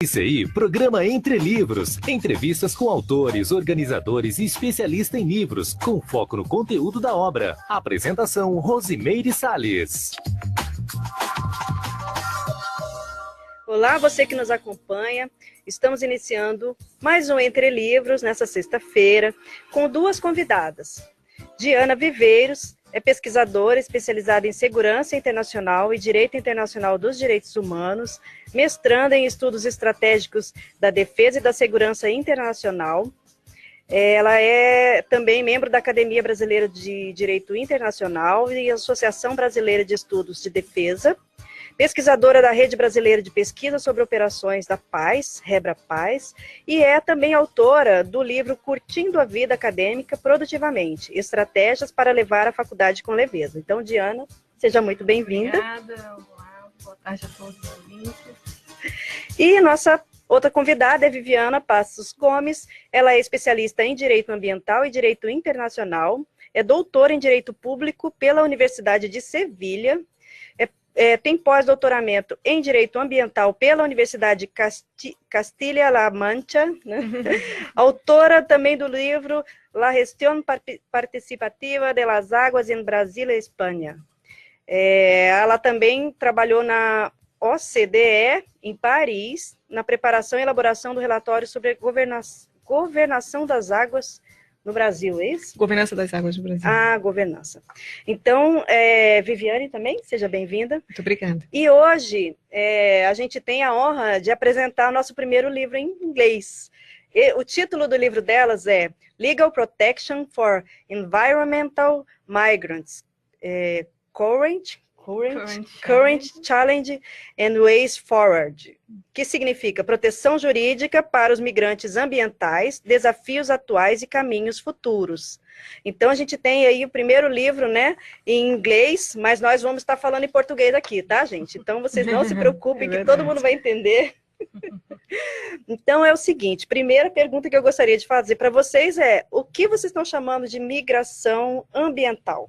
ICI, programa Entre Livros. Entrevistas com autores, organizadores e especialistas em livros, com foco no conteúdo da obra. Apresentação, Rosimeire Salles. Olá, você que nos acompanha. Estamos iniciando mais um Entre Livros nessa sexta-feira, com duas convidadas. Diana Viveiros é pesquisadora especializada em segurança internacional e direito internacional dos direitos humanos, mestranda em estudos estratégicos da defesa e da segurança internacional. Ela é também membro da Academia Brasileira de Direito Internacional e Associação Brasileira de Estudos de Defesa, pesquisadora da Rede Brasileira de Pesquisa sobre Operações da Paz, Rebra Paz, e é também autora do livro Curtindo a Vida Acadêmica Produtivamente, Estratégias para Levar a Faculdade com Leveza. Então, Diana, seja muito bem-vinda. Obrigada, olá, boa tarde a todos os ouvintes. E nossa outra convidada é Viviana Passos Gomes, ela é especialista em Direito Ambiental e Direito Internacional, é doutora em Direito Público pela Universidade de Sevilha, tem pós-doutoramento em Direito Ambiental pela Universidade de Castilla-La Mancha, né? Autora também do livro La Gestión Participativa de las Aguas en Brasil e Espanha. Ela também trabalhou na OCDE, em Paris, na preparação e elaboração do relatório sobre governação das águas no Brasil, é isso? Governança das águas do Brasil. Ah, governança. Então, Viviane também, seja bem-vinda. Muito obrigada. E hoje a gente tem a honra de apresentar o nosso primeiro livro em inglês. O título do livro delas é Legal Protection for Environmental Migrants, Current Challenge and Ways Forward, que significa proteção jurídica para os migrantes ambientais, desafios atuais e caminhos futuros. Então, a gente tem aí o primeiro livro, né, em inglês, mas nós vamos estar falando em português aqui, tá, gente? Então, vocês não se preocupem, que todo mundo vai entender. Então, é o seguinte, primeira pergunta que eu gostaria de fazer para vocês é, o que vocês estão chamando de migração ambiental?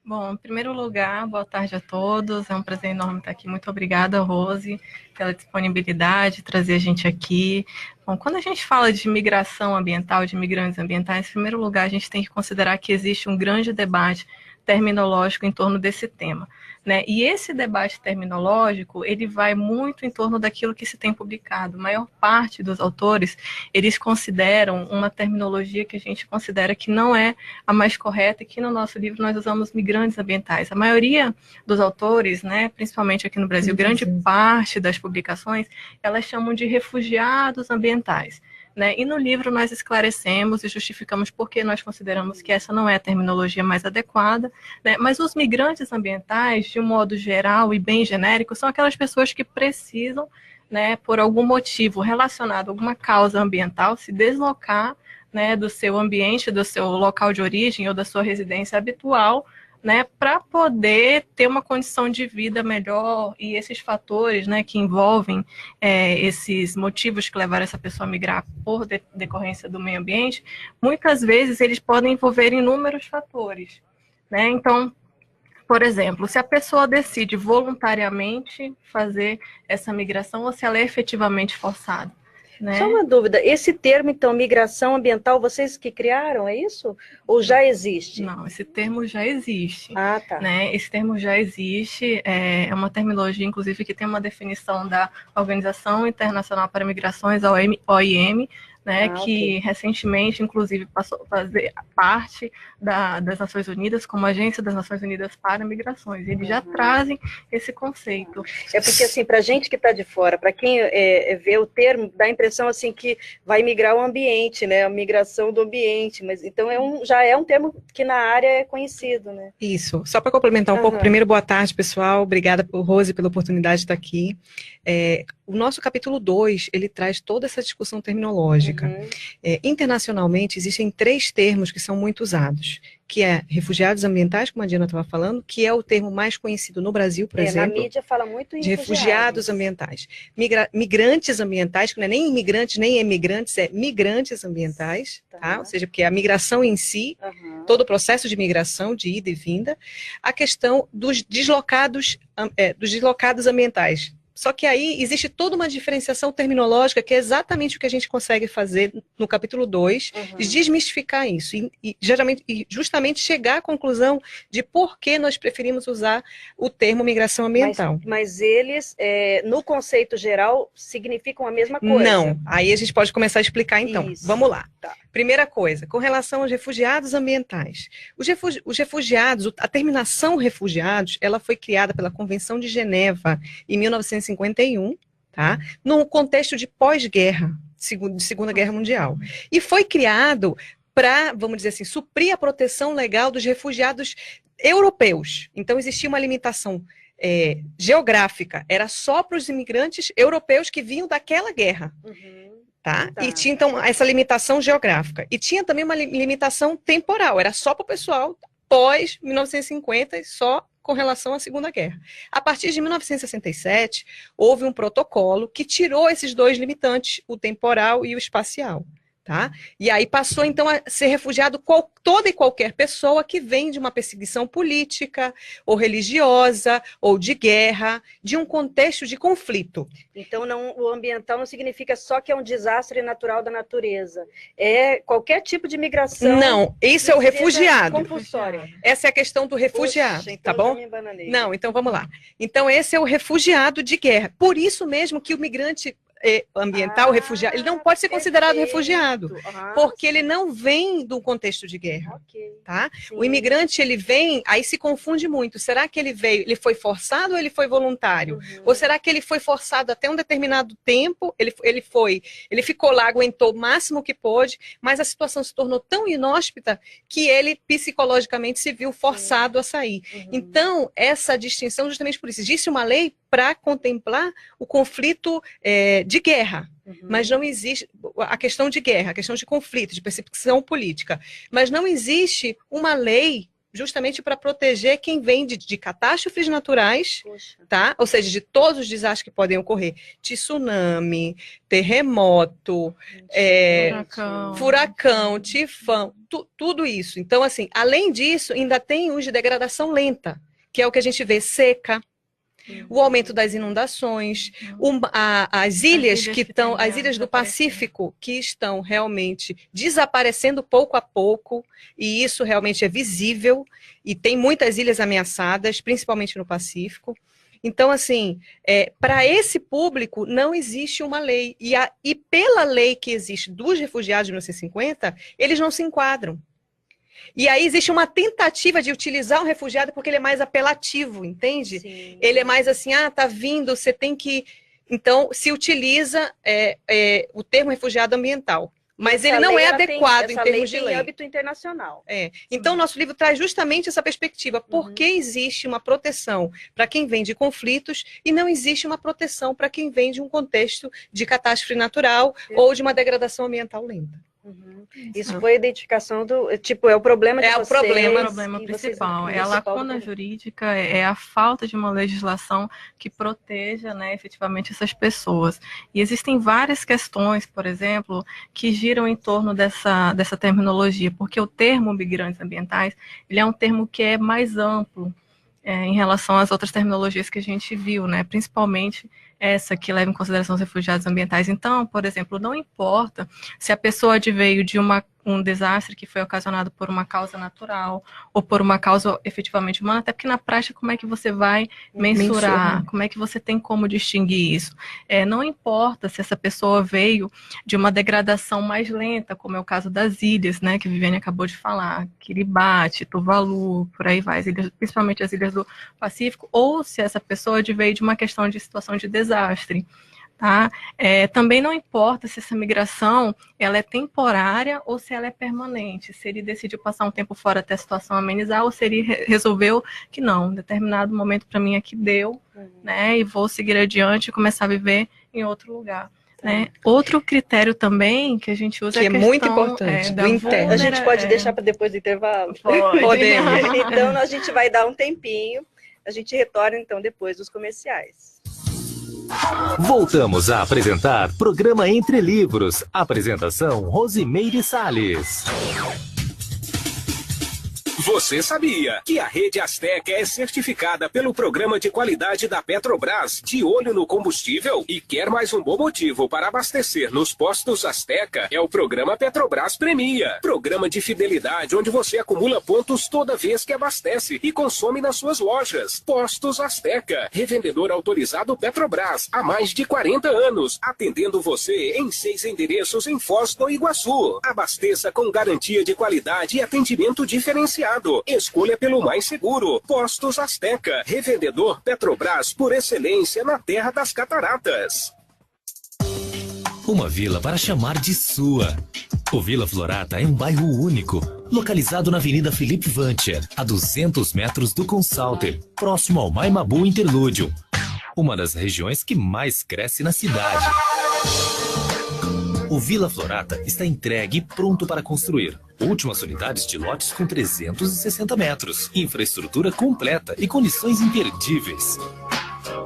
Bom, em primeiro lugar, boa tarde a todos. É um prazer enorme estar aqui. Muito obrigada, Rose, pela disponibilidade de trazer a gente aqui. Bom, quando a gente fala de migração ambiental, de migrantes ambientais, em primeiro lugar, a gente tem que considerar que existe um grande debate terminológico em torno desse tema, né? E esse debate terminológico, ele vai muito em torno daquilo que se tem publicado. A maior parte dos autores, eles consideram uma terminologia que a gente considera que não é a mais correta, e que no nosso livro nós usamos migrantes ambientais. A maioria dos autores, né, principalmente aqui no Brasil, grande parte das publicações, elas chamam de refugiados ambientais. Né? E no livro nós esclarecemos e justificamos por que nós consideramos que essa não é a terminologia mais adequada, né? Mas os migrantes ambientais, de um modo geral e bem genérico, são aquelas pessoas que precisam, né, por algum motivo relacionado a alguma causa ambiental, se deslocar, né, do seu ambiente, do seu local de origem ou da sua residência habitual, né, para poder ter uma condição de vida melhor. E esses fatores, né, que envolvem esses motivos que levaram essa pessoa a migrar por decorrência do meio ambiente, muitas vezes eles podem envolver inúmeros fatores, né? Então, por exemplo, se a pessoa decide voluntariamente fazer essa migração ou se ela é efetivamente forçada, né? Só uma dúvida, esse termo, então, migração ambiental, vocês que criaram, é isso? Ou já existe? Não, esse termo já existe. Ah, tá. Né? Esse termo já existe, é uma terminologia, inclusive, que tem uma definição da Organização Internacional para Migrações, a OIM, né, que recentemente, inclusive, passou a fazer parte das Nações Unidas, como Agência das Nações Unidas para Migrações. Eles já trazem esse conceito. É porque, assim, para a gente que está de fora, para quem vê o termo, dá a impressão, assim, que vai migrar o ambiente, né, a migração do ambiente, mas então já é um termo que na área é conhecido, né? Isso, só para complementar um pouco, primeiro, boa tarde, pessoal, obrigada, Rose, pela oportunidade de estar aqui. O nosso capítulo 2, ele traz toda essa discussão terminológica. Internacionalmente, existem 3 termos que são muito usados, que é refugiados ambientais, como a Diana estava falando, que é o termo mais conhecido no Brasil, por exemplo. Na mídia fala muito em de refugiados ambientais. Migrantes ambientais, que não é nem imigrantes, nem emigrantes, é migrantes ambientais, tá? Ou seja, porque a migração em si, todo o processo de migração, de ida e vinda, a questão dos deslocados ambientais. Só que aí existe toda uma diferenciação terminológica que é exatamente o que a gente consegue fazer no capítulo 2, desmistificar isso e justamente chegar à conclusão de por que nós preferimos usar o termo migração ambiental. Mas eles, no conceito geral, significam a mesma coisa? Não, aí a gente pode começar a explicar então. Isso. Vamos lá. Tá. Primeira coisa, com relação aos refugiados ambientais. Os refugiados, a terminação refugiados, ela foi criada pela Convenção de Geneva em 1951, tá? No contexto de pós-guerra, de Segunda Guerra Mundial. E foi criado para, vamos dizer assim, suprir a proteção legal dos refugiados europeus. Então, existia uma limitação geográfica, era só para os imigrantes europeus que vinham daquela guerra. Tá? E tinha, então, essa limitação geográfica. E tinha também uma limitação temporal, era só para o pessoal pós-1950, só com relação à Segunda Guerra. A partir de 1967, houve um protocolo que tirou esses dois limitantes, o temporal e o espacial. Tá? E aí passou, então, a ser refugiado toda e qualquer pessoa que vem de uma perseguição política, ou religiosa, ou de guerra, de um contexto de conflito. Então, o ambiental não significa só que é um desastre natural da natureza. É qualquer tipo de migração. Não, isso é o refugiado. Compulsório. Essa é a questão do refugiado, Poxa, tá então bom? Não, então vamos lá. Então, esse é o refugiado de guerra. Por isso mesmo que o migrante ambiental, refugiado, ele não pode ser considerado refugiado, porque ele não vem do contexto de guerra, tá? O imigrante, ele vem, aí se confunde muito, será que ele foi forçado ou ele foi voluntário? Ou será que ele foi forçado até um determinado tempo, ele ficou lá, aguentou o máximo que pôde, mas a situação se tornou tão inóspita que ele psicologicamente se viu forçado a sair. Então, essa distinção, justamente por isso, existe uma lei para contemplar o conflito de guerra, mas não existe a questão de guerra, a questão de conflito, de perseguição política, mas não existe uma lei justamente para proteger quem vem de catástrofes naturais, tá? Ou seja, de todos os desastres que podem ocorrer, tsunami, terremoto, furacão, tifão, tudo isso. Então, assim, além disso, ainda tem os de degradação lenta, que é o que a gente vê, seca, o aumento das inundações, as ilhas as ilhas do Pacífico que estão realmente desaparecendo pouco a pouco, e isso realmente é visível, e tem muitas ilhas ameaçadas, principalmente no Pacífico. Então, assim, para esse público não existe uma lei, e pela lei que existe dos refugiados de 1950, eles não se enquadram. E aí existe uma tentativa de utilizar um refugiado porque ele é mais apelativo, entende? Sim. Ele é mais assim, tá vindo, você tem que... Então, se utiliza o termo refugiado ambiental. Mas ele não é adequado em termos de lei. Em âmbito internacional. Então, nosso livro traz justamente essa perspectiva. Por que existe uma proteção para quem vem de conflitos e não existe uma proteção para quem vem de um contexto de catástrofe natural ou de uma degradação ambiental lenta? Isso foi a identificação do... Tipo, é o problema de vocês. É o problema principal. É a lacuna jurídica, é a falta de uma legislação que proteja, né, efetivamente essas pessoas. E existem várias questões, por exemplo, que giram em torno dessa terminologia, porque o termo migrantes ambientais, ele é um termo que é mais amplo em relação às outras terminologias que a gente viu, né, principalmente essa que leva em consideração os refugiados ambientais. Então, por exemplo, não importa se a pessoa veio de um desastre que foi ocasionado por uma causa natural ou por uma causa efetivamente humana, até porque na prática como é que você vai mensurar, como é que você tem como distinguir isso? Não importa se essa pessoa veio de uma degradação mais lenta, como é o caso das ilhas, né, que a Viviane acabou de falar, Kiribati, Tuvalu, por aí vai, principalmente as ilhas do Pacífico, ou se essa pessoa veio de uma questão de situação de desastre. Tá? Também não importa se essa migração ela é temporária ou se ela é permanente, se ele decidiu passar um tempo fora até a situação amenizar ou se ele resolveu que não, em determinado momento para mim aqui deu, né, e vou seguir adiante e começar a viver em outro lugar. Né? Outro critério também que a gente usa que é a questão, muito importante, do interno. A gente pode deixar para depois do intervalo? Podemos. Então a gente vai dar um tempinho, a gente retorna então depois dos comerciais. Voltamos a apresentar Programa Entre Livros. Apresentação Rosimeire Salles. Você sabia que a Rede Azteca é certificada pelo Programa de Qualidade da Petrobras, de olho no combustível? E quer mais um bom motivo para abastecer nos postos Azteca? É o Programa Petrobras Premia. Programa de fidelidade onde você acumula pontos toda vez que abastece e consome nas suas lojas. Postos Azteca, revendedor autorizado Petrobras há mais de 40 anos, atendendo você em 6 endereços em Foz do Iguaçu. Abasteça com garantia de qualidade e atendimento diferenciado. Escolha pelo mais seguro. Postos Azteca, revendedor Petrobras por excelência na Terra das Cataratas. Uma vila para chamar de sua. O Vila Florata é um bairro único, localizado na Avenida Felipe Vancher, a 200 metros do Consalter, próximo ao Maimabu Interlúdio, uma das regiões que mais cresce na cidade. O Vila Florata está entregue e pronto para construir. Últimas unidades de lotes com 360 metros. Infraestrutura completa e condições imperdíveis.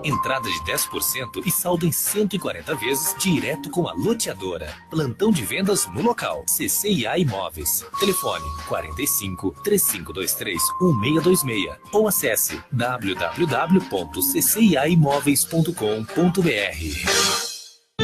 Entrada de 10% e saldo em 140 vezes direto com a loteadora. Plantão de vendas no local. CCIA Imóveis. Telefone 45 3523 1626 ou acesse www.cciaimoveis.com.br.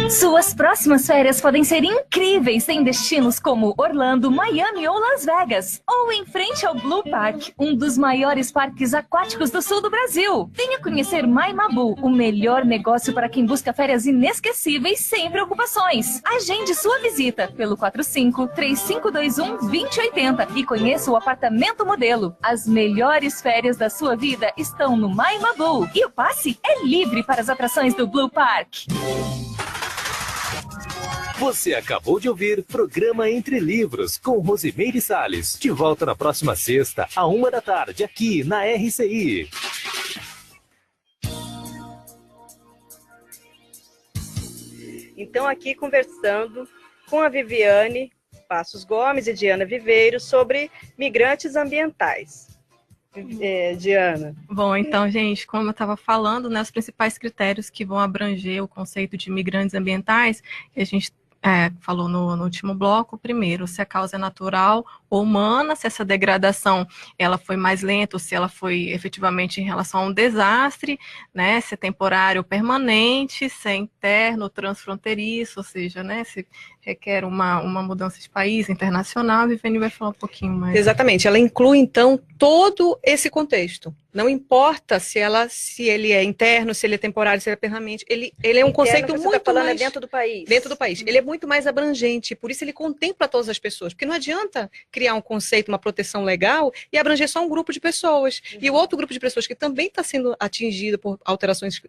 Suas próximas férias podem ser incríveis em destinos como Orlando, Miami ou Las Vegas. Ou em frente ao Blue Park, um dos maiores parques aquáticos do sul do Brasil. Venha conhecer Maimabu, o melhor negócio para quem busca férias inesquecíveis sem preocupações. Agende sua visita pelo 45-3521-2080 e conheça o apartamento modelo. As melhores férias da sua vida estão no Maimabu. E o passe é livre para as atrações do Blue Park. Você acabou de ouvir Programa Entre Livros, com Rosimeire Salles. De volta na próxima sexta, à 13h, aqui na RCI. Então, aqui conversando com a Viviane Passos Gomes e Diana Viveiros sobre migrantes ambientais. Diana. Bom, então, gente, como eu estava falando, né, os principais critérios que vão abranger o conceito de migrantes ambientais, que a gente falou no último bloco, primeiro, se a causa é natural ou humana, se essa degradação ela foi mais lenta, ou se ela foi efetivamente em relação a um desastre, né, se é temporário ou permanente, se é interno ou transfronteiriço, ou seja, né, se requer uma mudança de país, internacional. A Viviane vai falar um pouquinho mais. Exatamente, ela inclui então todo esse contexto. Não importa se ele é interno, se ele é temporário, se ele é permanente. Ele é um conceito muito tá falando mais... dentro do país. Dentro do país. Ele é muito mais abrangente, por isso ele contempla todas as pessoas. Porque não adianta criar um conceito, uma proteção legal e abranger só um grupo de pessoas. E o outro grupo de pessoas que também está sendo atingido por alterações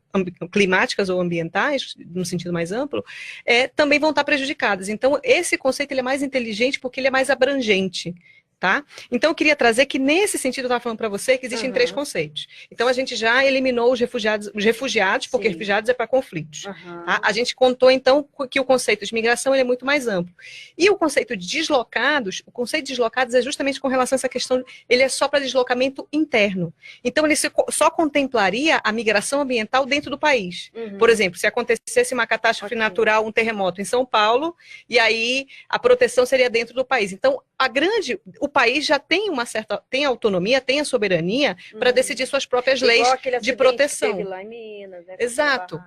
climáticas ou ambientais, no sentido mais amplo, também vão estar prejudicadas. Então, esse conceito ele é mais inteligente porque ele é mais abrangente. Tá? Então, eu queria trazer que, nesse sentido, eu estava falando para você que existem 3 conceitos. Então, a gente já eliminou os refugiados porque refugiados é para conflitos. Tá? A gente contou, então, que o conceito de migração ele é muito mais amplo. E o conceito de deslocados, é justamente com relação a essa questão, ele é só para deslocamento interno. Então, ele só contemplaria a migração ambiental dentro do país. Por exemplo, se acontecesse uma catástrofe natural, um terremoto em São Paulo, e aí a proteção seria dentro do país. Então, o país já tem tem autonomia, tem a soberania para decidir suas próprias leis de proteção. Que teve lá em Minas, né, exato.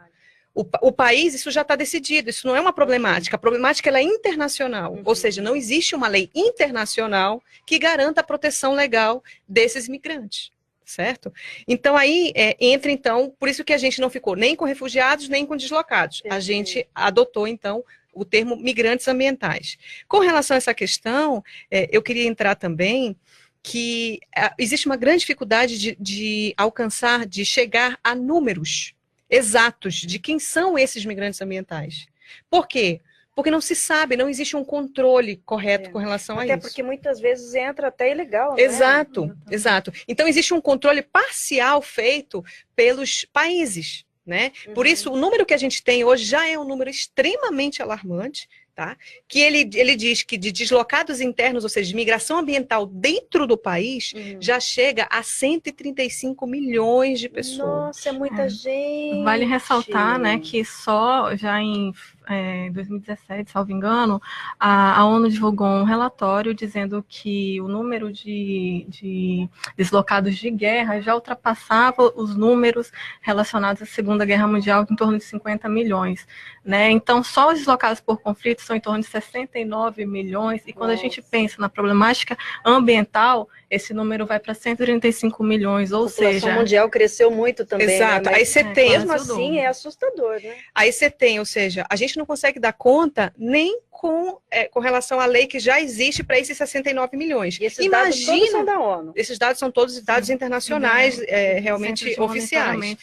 O país, isso já está decidido, isso não é uma problemática. A problemática ela é internacional, ou seja, não existe uma lei internacional que garanta a proteção legal desses migrantes. Certo? Então, aí entra, então, por isso que a gente não ficou nem com refugiados, nem com deslocados. A gente adotou, então, o termo migrantes ambientais. Com relação a essa questão, eu queria entrar também que existe uma grande dificuldade de alcançar, de chegar a números exatos de quem são esses migrantes ambientais. Por quê? Porque não se sabe, não existe um controle correto com relação a isso. Até porque muitas vezes entra até ilegal, né? Exato, exato. Então existe um controle parcial feito pelos países, né? Por isso, o número que a gente tem hoje já é um número extremamente alarmante, tá? Que ele diz que de deslocados internos, ou seja, de migração ambiental dentro do país, já chega a 135 milhões de pessoas. Nossa, é muita gente. Vale ressaltar, né, que só já em em 2017, salvo engano, a ONU divulgou um relatório dizendo que o número de deslocados de guerra já ultrapassava os números relacionados à Segunda Guerra Mundial, em torno de 50 milhões. Né? Então, só os deslocados por conflito são em torno de 69 milhões, e quando a gente pensa na problemática ambiental, esse número vai para 135 milhões, ou seja... A população mundial cresceu muito também. Exato. Né? Aí você tem... Mesmo assim, é assustador, né? Aí você tem, ou seja, a gente não consegue dar conta nem com relação à lei que já existe para esses 69 milhões. E esses dados todos são da ONU. Esses dados são todos dados internacionais, realmente oficiais.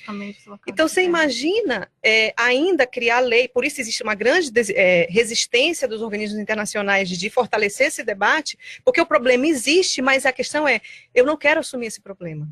Então, você imagina ainda criar lei, por isso existe uma grande resistência dos organismos internacionais de fortalecer esse debate, porque o problema existe, mas a questão é, eu não quero assumir esse problema.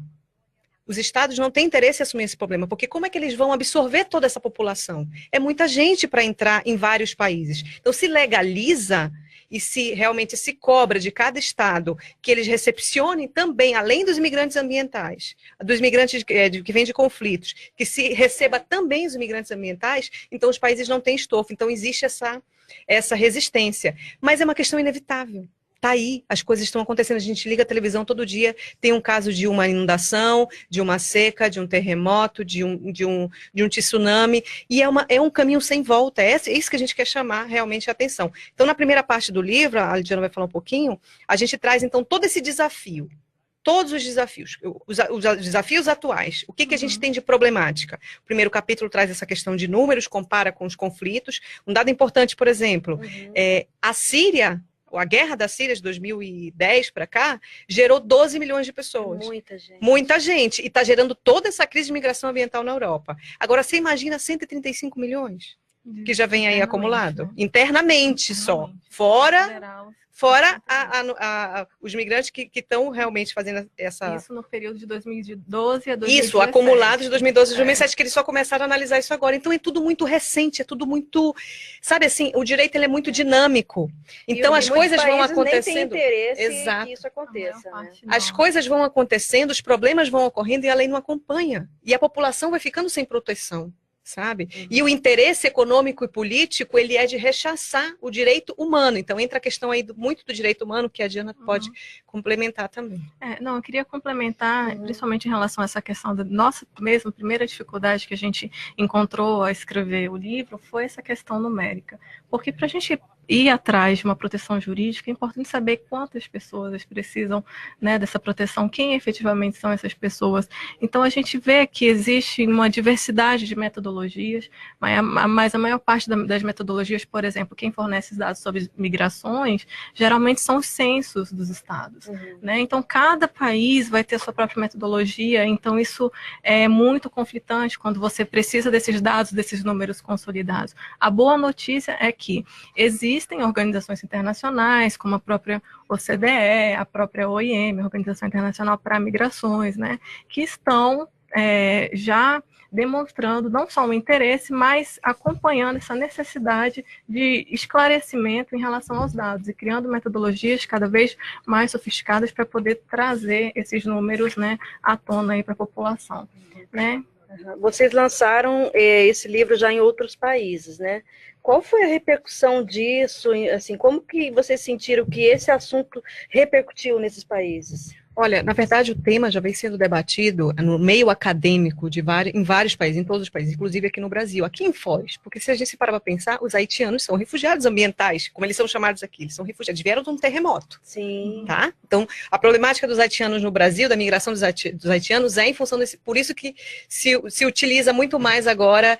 Os estados não têm interesse em assumir esse problema, porque como é que eles vão absorver toda essa população? É muita gente para entrar em vários países. Então, se legaliza e se realmente se cobra de cada estado que eles recepcionem também, além dos imigrantes ambientais, dos imigrantes que vêm de conflitos, que se receba também os imigrantes ambientais, então os países não têm estofo. Então, existe essa resistência. Mas é uma questão inevitável. Tá aí, as coisas estão acontecendo, a gente liga a televisão todo dia, tem um caso de uma inundação, de uma seca, de um terremoto, de um tsunami, e é um caminho sem volta, é isso que a gente quer chamar realmente a atenção. Então, na primeira parte do livro, a Lidiana vai falar um pouquinho, a gente traz então todo esse desafio, todos os desafios, os desafios atuais, o que a gente tem de problemática. O primeiro capítulo traz essa questão de números, compara com os conflitos, um dado importante, por exemplo, a Síria... A guerra da Síria de 2010 para cá gerou 12 milhões de pessoas. Muita gente. Muita gente. E está gerando toda essa crise de migração ambiental na Europa. Agora, você imagina 135 milhões que já vem aí acumulado? Né? Internamente só. Fora os migrantes que estão realmente fazendo essa... Isso no período de 2012 a 2017. Isso, acumulado de 2012 a 2017, que eles só começaram a analisar isso agora. Então é tudo muito recente, é tudo muito... Sabe assim, o direito ele é muito dinâmico. Então as coisas vão acontecendo... Nem tem interesse Exato. Que isso aconteça. Né? As coisas vão acontecendo, os problemas vão ocorrendo e a lei não acompanha. E a população vai ficando sem proteção. Sabe? E o interesse econômico e político, ele é de rechaçar o direito humano. Então, entra a questão aí muito do direito humano, que a Diana pode complementar também. Não, eu queria complementar, principalmente em relação a essa questão da nossa mesmo primeira dificuldade que a gente encontrou a escrever o livro, foi essa questão numérica. Porque para a gente ir atrás de uma proteção jurídica, é importante saber quantas pessoas precisam, né, dessa proteção, quem efetivamente são essas pessoas. Então, a gente vê que existe uma diversidade de metodologias, mas a maior parte das metodologias, por exemplo, quem fornece dados sobre migrações, geralmente são os censos dos estados. Né? Então, cada país vai ter a sua própria metodologia, então isso é muito conflitante quando você precisa desses dados, desses números consolidados. A boa notícia é que existem organizações internacionais, como a própria OCDE, a própria OIM, a Organização Internacional para Migrações, né, que estão já demonstrando não só o interesse, mas acompanhando essa necessidade de esclarecimento em relação aos dados e criando metodologias cada vez mais sofisticadas para poder trazer esses números, né, à tona aí para a população, né? Vocês lançaram esse livro já em outros países, né? Qual foi a repercussão disso? Assim, como que vocês sentiram que esse assunto repercutiu nesses países? Olha, na verdade, o tema já vem sendo debatido no meio acadêmico em vários países, em todos os países, inclusive aqui no Brasil, aqui em Foz, porque se a gente parar para pensar, os haitianos são refugiados ambientais, como eles são chamados aqui, eles são refugiados, vieram de um terremoto. Sim. Tá? Então, a problemática dos haitianos no Brasil, da migração dos haitianos, é em função desse, por isso que se utiliza muito mais agora,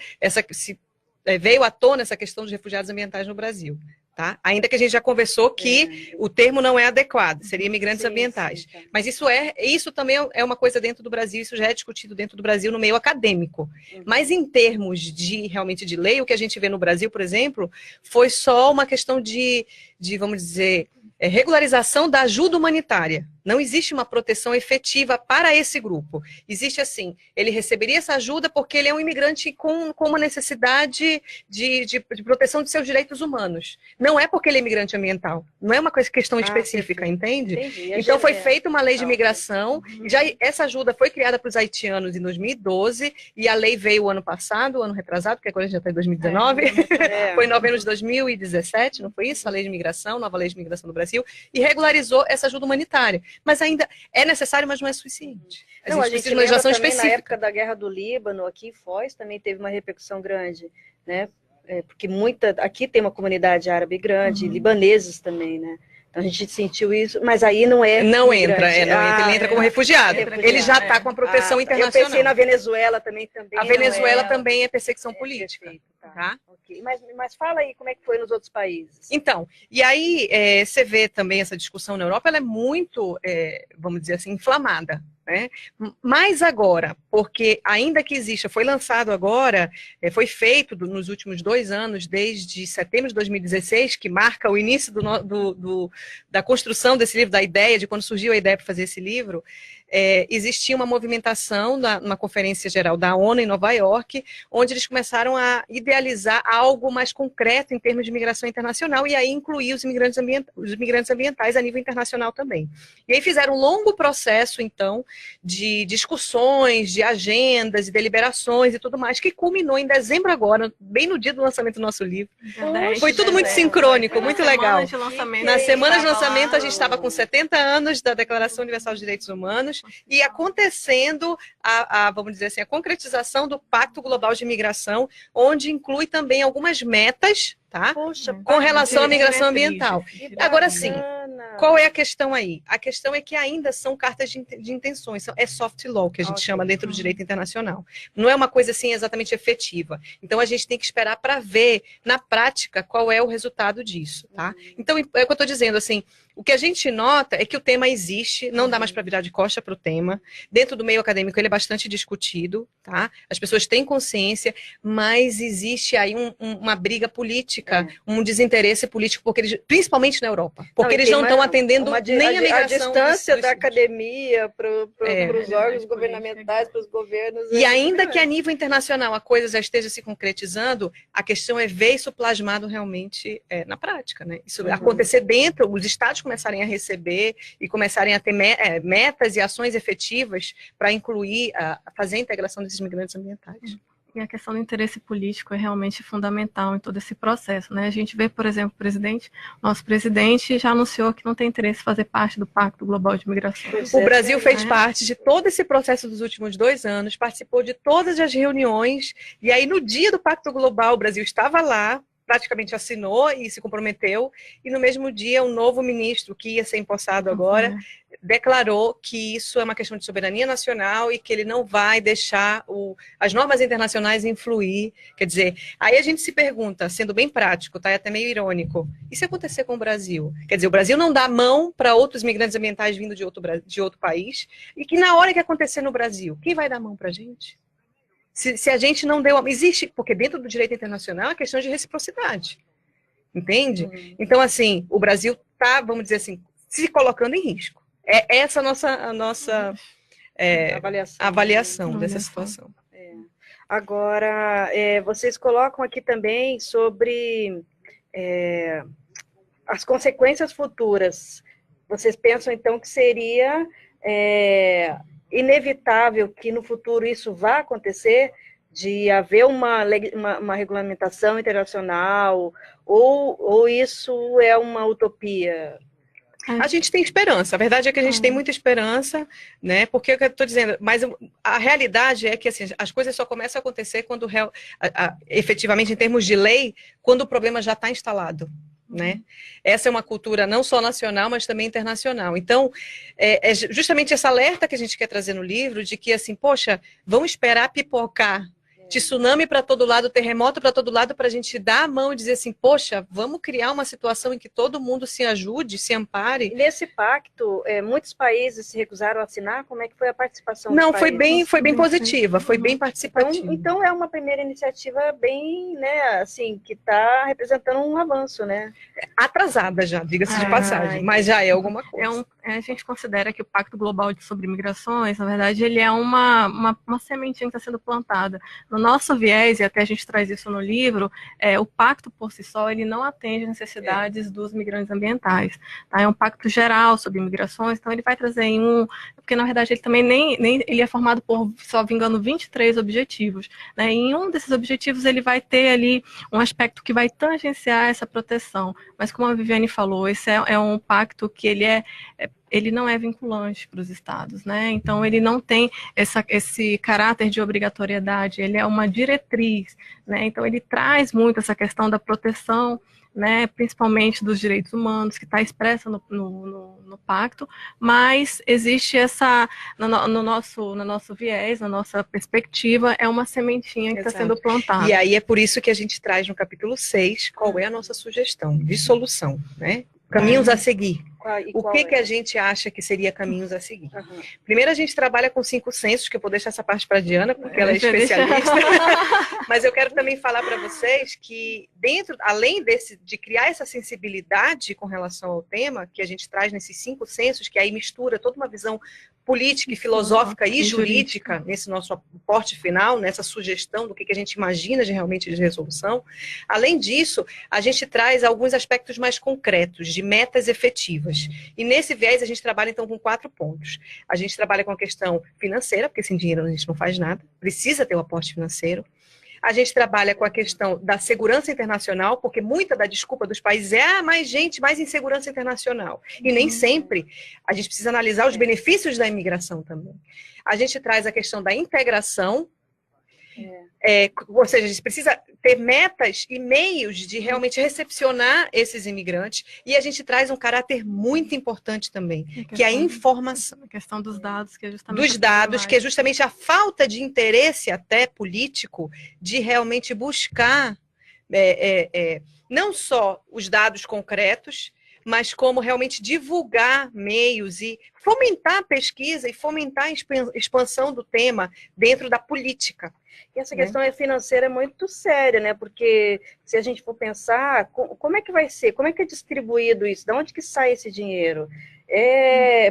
veio à tona essa questão dos refugiados ambientais no Brasil. Tá? Ainda que a gente já conversou que o termo não é adequado, seria imigrantes ambientais. Sim. Mas isso também é uma coisa dentro do Brasil, isso já é discutido dentro do Brasil no meio acadêmico. Mas em termos realmente de lei, o que a gente vê no Brasil, por exemplo, foi só uma questão de vamos dizer, regularização da ajuda humanitária. Não existe uma proteção efetiva para esse grupo. Existe assim, ele receberia essa ajuda porque ele é um imigrante com uma necessidade de proteção de seus direitos humanos. Não é porque ele é imigrante ambiental. Não é uma questão específica, entende? Entendi. Então foi feita uma lei de imigração, já essa ajuda foi criada para os haitianos em 2012, e a lei veio o ano passado, o ano retrasado, porque agora a gente já está em 2019, foi em novembro de 2017, não foi isso? A lei de imigração, nova lei de imigração do Brasil, e regularizou essa ajuda humanitária. Mas ainda é necessário, mas não é suficiente. A gente precisa de uma legislação específica. Na época da Guerra do Líbano, aqui em Foz, também teve uma repercussão grande, né? Porque aqui tem uma comunidade árabe grande, libaneses também, né? Então a gente sentiu isso, mas aí não é. Não entra, ele entra como refugiado. Ele já está com a proteção internacional. Eu pensei na Venezuela também. A Venezuela também é perseguição política. Perfeito, tá? Okay. Mas fala aí como é que foi nos outros países. Então, e aí você vê também essa discussão na Europa, ela é muito, vamos dizer assim, inflamada. Né? Mas agora, porque ainda que exista, foi lançado agora, foi feito nos últimos 2 anos, desde setembro de 2016, que marca o início da construção desse livro, da ideia, de quando surgiu a ideia para fazer esse livro, existia uma movimentação numa conferência geral da ONU em Nova York, onde eles começaram a idealizar algo mais concreto em termos de migração internacional, e aí incluir os imigrantes ambientais a nível internacional também. E aí fizeram um longo processo, então, de discussões, de agendas e deliberações e tudo mais, que culminou em dezembro agora, bem no dia do lançamento do nosso livro. Foi tudo muito sincrônico, muito legal. Na semana de lançamento, a gente estava com 70 anos da Declaração Universal dos Direitos Humanos, e acontecendo vamos dizer assim, a concretização do Pacto Global de Imigração, onde inclui também algumas metas, tá? Poxa, com relação à migração ambiental. Agora sim, qual é a questão aí? A questão é que ainda são cartas de intenções, é soft law, que a gente chama dentro do direito internacional. Não é uma coisa assim exatamente efetiva. Então a gente tem que esperar para ver na prática qual é o resultado disso, tá? Então é o que eu estou dizendo, assim, o que a gente nota é que o tema existe, não dá mais para virar de costa para o tema. Dentro do meio acadêmico ele é bastante discutido, tá? As pessoas têm consciência, mas existe aí uma briga política, um desinteresse político, porque eles, principalmente na Europa, porque eles não estão atendendo nem a migração. A distância da academia para os órgãos governamentais, para os governos. E ainda que a nível internacional a coisa já esteja se concretizando, a questão é ver isso plasmado realmente na prática, né? Isso acontecer dentro, os estados começarem a receber e começarem a ter metas e ações efetivas para incluir, fazer a integração desses migrantes ambientais. E a questão do interesse político é realmente fundamental em todo esse processo, né? A gente vê, por exemplo, nosso presidente já anunciou que não tem interesse em fazer parte do Pacto Global de Migração. O Brasil fez parte de todo esse processo dos últimos 2 anos, participou de todas as reuniões, e aí no dia do Pacto Global o Brasil estava lá, praticamente assinou e se comprometeu, e no mesmo dia um novo ministro, que ia ser empossado agora, declarou que isso é uma questão de soberania nacional e que ele não vai deixar as normas internacionais influir. Quer dizer, aí a gente se pergunta, sendo bem prático, tá? É até meio irônico, e se acontecer com o Brasil? Quer dizer, o Brasil não dá mão para outros migrantes ambientais vindo de outro país, e que na hora que acontecer no Brasil, quem vai dar mão para a gente? Se a gente não deu... Existe, porque dentro do direito internacional é questão de reciprocidade. Entende? Então, assim, o Brasil está, vamos dizer assim, se colocando em risco. É essa a nossa avaliação dessa situação. Agora, vocês colocam aqui também sobre as consequências futuras. Vocês pensam, então, que seria... inevitável que no futuro isso vá acontecer, de haver uma regulamentação internacional, ou isso é uma utopia? A gente tem esperança, a verdade é que a gente tem muita esperança, né? Porque eu estou dizendo, mas a realidade é que assim, as coisas só começam a acontecer quando efetivamente, em termos de lei, quando o problema já está instalado. Né? Essa é uma cultura não só nacional, mas também internacional. Então, é justamente esse alerta que a gente quer trazer no livro, de que, assim, poxa, vamos esperar pipocar tsunami para todo lado, terremoto para todo lado, para a gente dar a mão e dizer assim, poxa, vamos criar uma situação em que todo mundo se ajude, se ampare. E nesse pacto, muitos países se recusaram a assinar. Como é que foi a participação Não, dos foi países? bem positiva, foi bem participativa. Então é uma primeira iniciativa bem, né, assim, que está representando um avanço, né? Atrasada já, diga-se de passagem, mas já é alguma coisa. A gente considera que o Pacto Global sobre Migrações, na verdade, ele é uma sementinha que está sendo plantada. No nosso viés, e até a gente traz isso no livro, o pacto por si só, ele não atende às necessidades dos migrantes ambientais. Tá? É um pacto geral sobre migrações, então ele vai trazer porque na verdade ele também nem ele é formado por, só me engano, 23 objetivos. Né? E em um desses objetivos ele vai ter ali um aspecto que vai tangenciar essa proteção. Mas como a Viviane falou, esse é um pacto que ele não é vinculante para os estados, né? Então ele não tem esse caráter de obrigatoriedade, ele é uma diretriz, né? Então ele traz muito essa questão da proteção, né, principalmente dos direitos humanos, que está expressa no pacto, mas existe no nosso viés, na nossa perspectiva, é uma sementinha que está sendo plantada. E aí é por isso que a gente traz no capítulo 6 qual é a nossa sugestão de solução, né? Caminhos a seguir. O que a gente acha que seria caminhos a seguir? Primeiro, a gente trabalha com 5 censos, que eu vou deixar essa parte para a Diana, porque ela é especialista. Mas eu quero também falar para vocês que, além de criar essa sensibilidade com relação ao tema, que a gente traz nesses 5 censos, que aí mistura toda uma visão política e filosófica e jurídica nesse nosso aporte final, nessa sugestão do que a gente imagina realmente de resolução. Além disso, a gente traz alguns aspectos mais concretos, de metas efetivas. E nesse viés a gente trabalha então com 4 pontos. A gente trabalha com a questão financeira, porque sem dinheiro a gente não faz nada, precisa ter o aporte financeiro. A gente trabalha com a questão da segurança internacional, porque muita da desculpa dos países é mais gente, mais insegurança internacional. E nem sempre. A gente precisa analisar os benefícios da imigração também. A gente traz a questão da integração, ou seja, a gente precisa ter metas e meios de realmente recepcionar esses imigrantes, e a gente traz um caráter muito importante também, que é a informação. A questão dos dados, que é justamente... Dos dados, que é justamente a falta de interesse até político de realmente buscar não só os dados concretos, mas como realmente divulgar meios e fomentar a pesquisa e fomentar a expansão do tema dentro da política. E essa questão financeira é muito séria, né? Porque se a gente for pensar, como é que vai ser? Como é que é distribuído isso? De onde que sai esse dinheiro?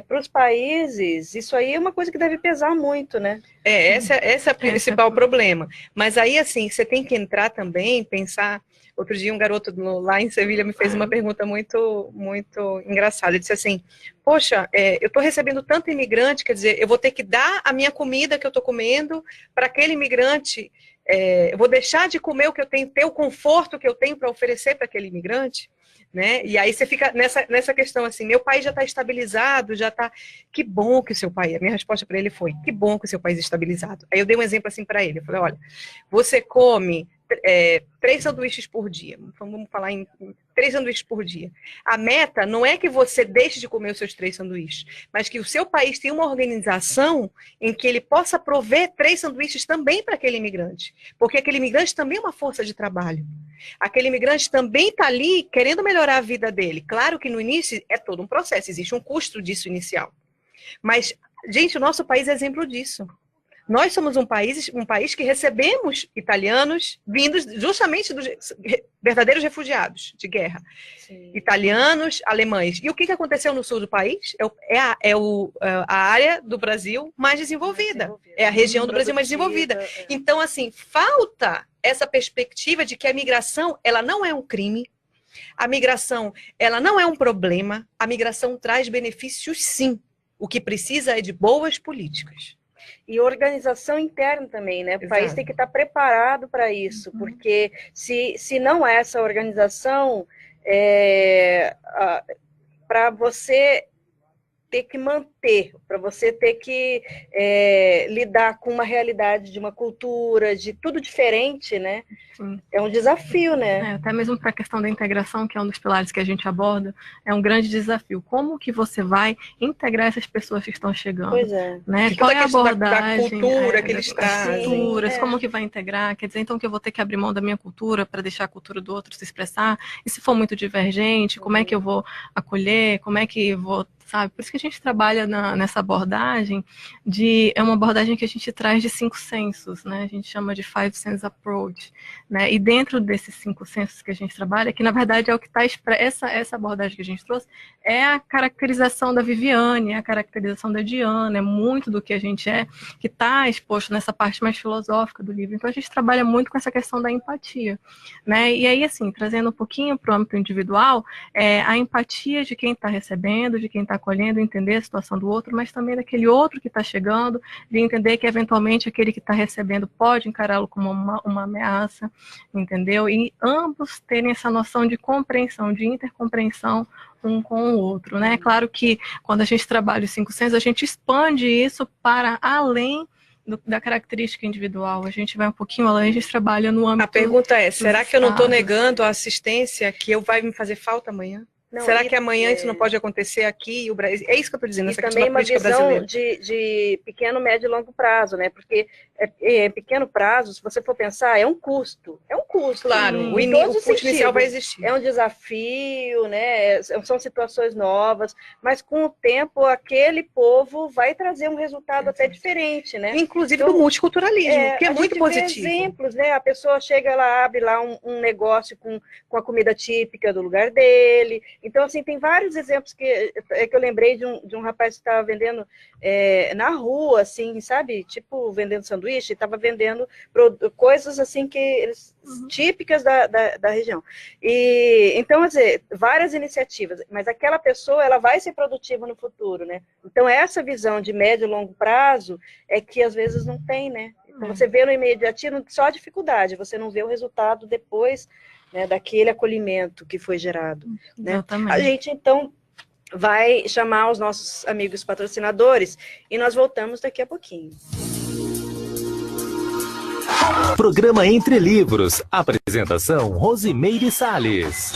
Para os países, isso aí é uma coisa que deve pesar muito, né? Esse é o principal problema. Mas aí, assim, você tem que entrar também, pensar... Outro dia um garoto lá em Sevilha me fez uma pergunta muito, muito engraçada. Ele disse assim, poxa, eu estou recebendo tanto imigrante, quer dizer, eu vou ter que dar a minha comida que eu estou comendo para aquele imigrante, eu vou deixar de comer o que eu tenho, ter o conforto que eu tenho para oferecer para aquele imigrante? Né? E aí você fica nessa questão assim, meu país já está estabilizado, já está... Que bom que o seu país... A minha resposta para ele foi, que bom que o seu país é estabilizado. Aí eu dei um exemplo assim para ele, eu falei, olha, você come 3 sanduíches por dia, vamos falar em 3 sanduíches por dia. A meta não é que você deixe de comer os seus 3 sanduíches, mas que o seu país tenha uma organização em que ele possa prover 3 sanduíches também para aquele imigrante, porque aquele imigrante também é uma força de trabalho. Aquele imigrante também está ali querendo melhorar a vida dele. Claro que no início é todo um processo, existe um custo disso inicial. Mas, gente, o nosso país é exemplo disso. Nós somos um país que recebemos italianos vindos justamente dos verdadeiros refugiados de guerra. Sim. Italianos, alemães. E o que aconteceu no sul do país? A área do Brasil mais desenvolvida. É a região do Brasil mais desenvolvida. Então, assim, falta essa perspectiva de que a migração, ela não é um crime. A migração, ela não é um problema. A migração traz benefícios, sim. O que precisa é de boas políticas. E organização interna também, né? O país tem que estar preparado para isso, porque se não é essa organização, para você ter que manter, para você ter que lidar com uma realidade de uma cultura, de tudo diferente, né? Sim. É um desafio, né? Até mesmo para a questão da integração, que é um dos pilares que a gente aborda, é um grande desafio. Como que você vai integrar essas pessoas que estão chegando? Pois é. Né? Qual é a abordagem? Da cultura que eles trazem. Culturas, como que vai integrar? Quer dizer, então, que eu vou ter que abrir mão da minha cultura para deixar a cultura do outro se expressar? E se for muito divergente, como é que eu vou acolher? Como é que eu vou... Sabe? Por isso que a gente trabalha nessa abordagem é uma abordagem que a gente traz de 5 sensos, né? A gente chama de 5 sense approach, né? E dentro desses 5 sensos que a gente trabalha, que na verdade é o que está essa abordagem que a gente trouxe, é a caracterização da Viviane, é a caracterização da Diana, é muito do que a gente que está exposto nessa parte mais filosófica do livro. Então a gente trabalha muito com essa questão da empatia, né? E aí, assim, trazendo um pouquinho para o âmbito individual, a empatia de quem está recebendo, de quem está acolhendo, entender a situação do outro, mas também daquele outro que está chegando, de entender que eventualmente aquele que está recebendo pode encará-lo como uma ameaça, entendeu? E ambos terem essa noção de compreensão, de intercompreensão um com o outro, né? Claro que quando a gente trabalha os 5 sensos, a gente expande isso para além da característica individual, a gente vai um pouquinho além, a gente trabalha no âmbito... A pergunta é, será que eu não estou negando a assistência que vai me fazer falta amanhã? Não, será que amanhã isso não pode acontecer aqui? O Brasil? É isso que eu estou dizendo, essa questão da política brasileira. E também uma visão de pequeno, médio e longo prazo, né? Porque pequeno prazo, se você for pensar, é um custo. É um custo. Claro, o custo inicial vai existir. É um desafio, né? São situações novas, mas com o tempo aquele povo vai trazer um resultado até diferente, né? Inclusive do multiculturalismo, que é muito positivo. Exemplos, né? A pessoa chega, ela abre lá um negócio com a comida típica do lugar dele. Então, assim, tem vários exemplos que eu lembrei de um rapaz que estava vendendo na rua, assim, sabe? Tipo, vendendo sanduíche, estava vendendo coisas, assim, típicas da região. E, então, quer dizer, várias iniciativas, mas aquela pessoa, ela vai ser produtiva no futuro, né? Então, essa visão de médio e longo prazo é que, às vezes, não tem, né? Então, você vê no imediatismo só a dificuldade, você não vê o resultado depois, né, daquele acolhimento que foi gerado. Né? A gente, então, vai chamar os nossos amigos patrocinadores e nós voltamos daqui a pouquinho. Programa Entre Livros. Apresentação Rosimeire Salles.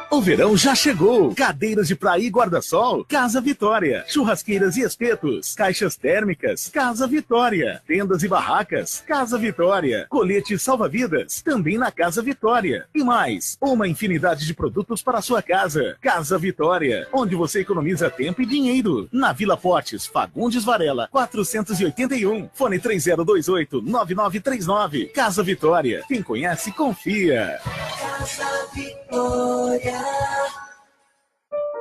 O verão já chegou. Cadeiras de praia e guarda-sol, Casa Vitória. Churrasqueiras e espetos, caixas térmicas, Casa Vitória. Tendas e barracas, Casa Vitória. Coletes salva-vidas, também na Casa Vitória. E mais, uma infinidade de produtos para a sua casa. Casa Vitória, onde você economiza tempo e dinheiro. Na Vila Fortes, Fagundes Varela, 481. Fone 3028-9939. Casa Vitória. Quem conhece, confia. Casa Vitória.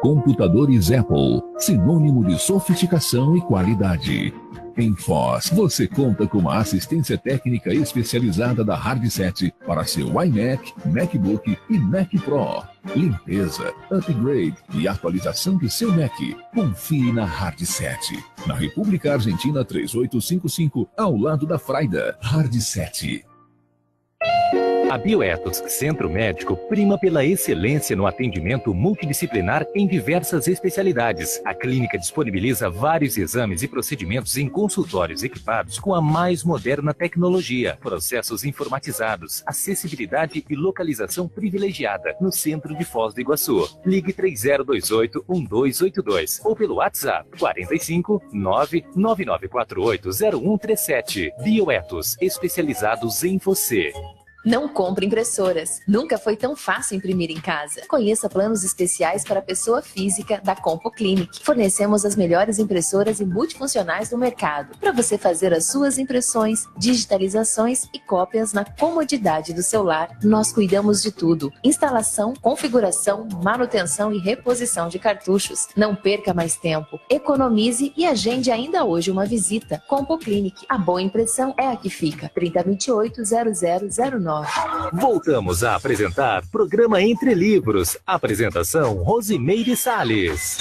Computadores Apple, sinônimo de sofisticação e qualidade. Em Foz, você conta com uma assistência técnica especializada da Hardset para seu iMac, MacBook e Mac Pro. Limpeza, upgrade e atualização de seu Mac. Confie na Hardset. Na República Argentina 3855, ao lado da Fraida. Hardset. A Bioetos Centro Médico prima pela excelência no atendimento multidisciplinar em diversas especialidades. A clínica disponibiliza vários exames e procedimentos em consultórios equipados com a mais moderna tecnologia, processos informatizados, acessibilidade e localização privilegiada no centro de Foz do Iguaçu. Ligue 3028-1282 ou pelo WhatsApp 45 99948 0137. Bioetos, especializados em você. Não compre impressoras. Nunca foi tão fácil imprimir em casa. Conheça planos especiais para pessoa física da Compo Clinic. Fornecemos as melhores impressoras e multifuncionais do mercado para você fazer as suas impressões, digitalizações e cópias na comodidade do seu lar. Nós cuidamos de tudo: instalação, configuração, manutenção e reposição de cartuchos. Não perca mais tempo. Economize e agende ainda hoje uma visita. Compo Clinic. A boa impressão é a que fica. 3028-0009. Voltamos a apresentar Programa Entre Livros. Apresentação Rosimeire Salles.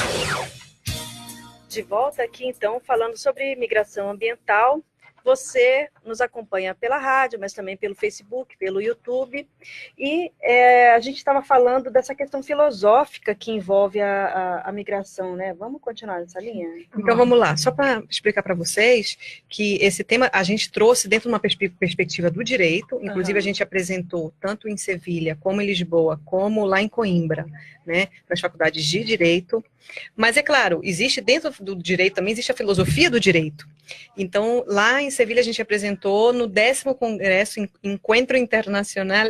De volta aqui, então, falando sobre migração ambiental. Você nos acompanha pela rádio, mas também pelo Facebook, pelo YouTube. E a gente estava falando dessa questão filosófica que envolve a migração, né? Vamos continuar nessa linha? Então vamos lá, só para explicar para vocês que esse tema a gente trouxe dentro de uma perspectiva do direito, inclusive a gente apresentou tanto em Sevilha, como em Lisboa, como lá em Coimbra, né, nas faculdades de direito. Mas é claro, existe dentro do direito também, existe a filosofia do direito. Então, lá em Sevilha a gente apresentou no 10º Congresso Encuentro Internacional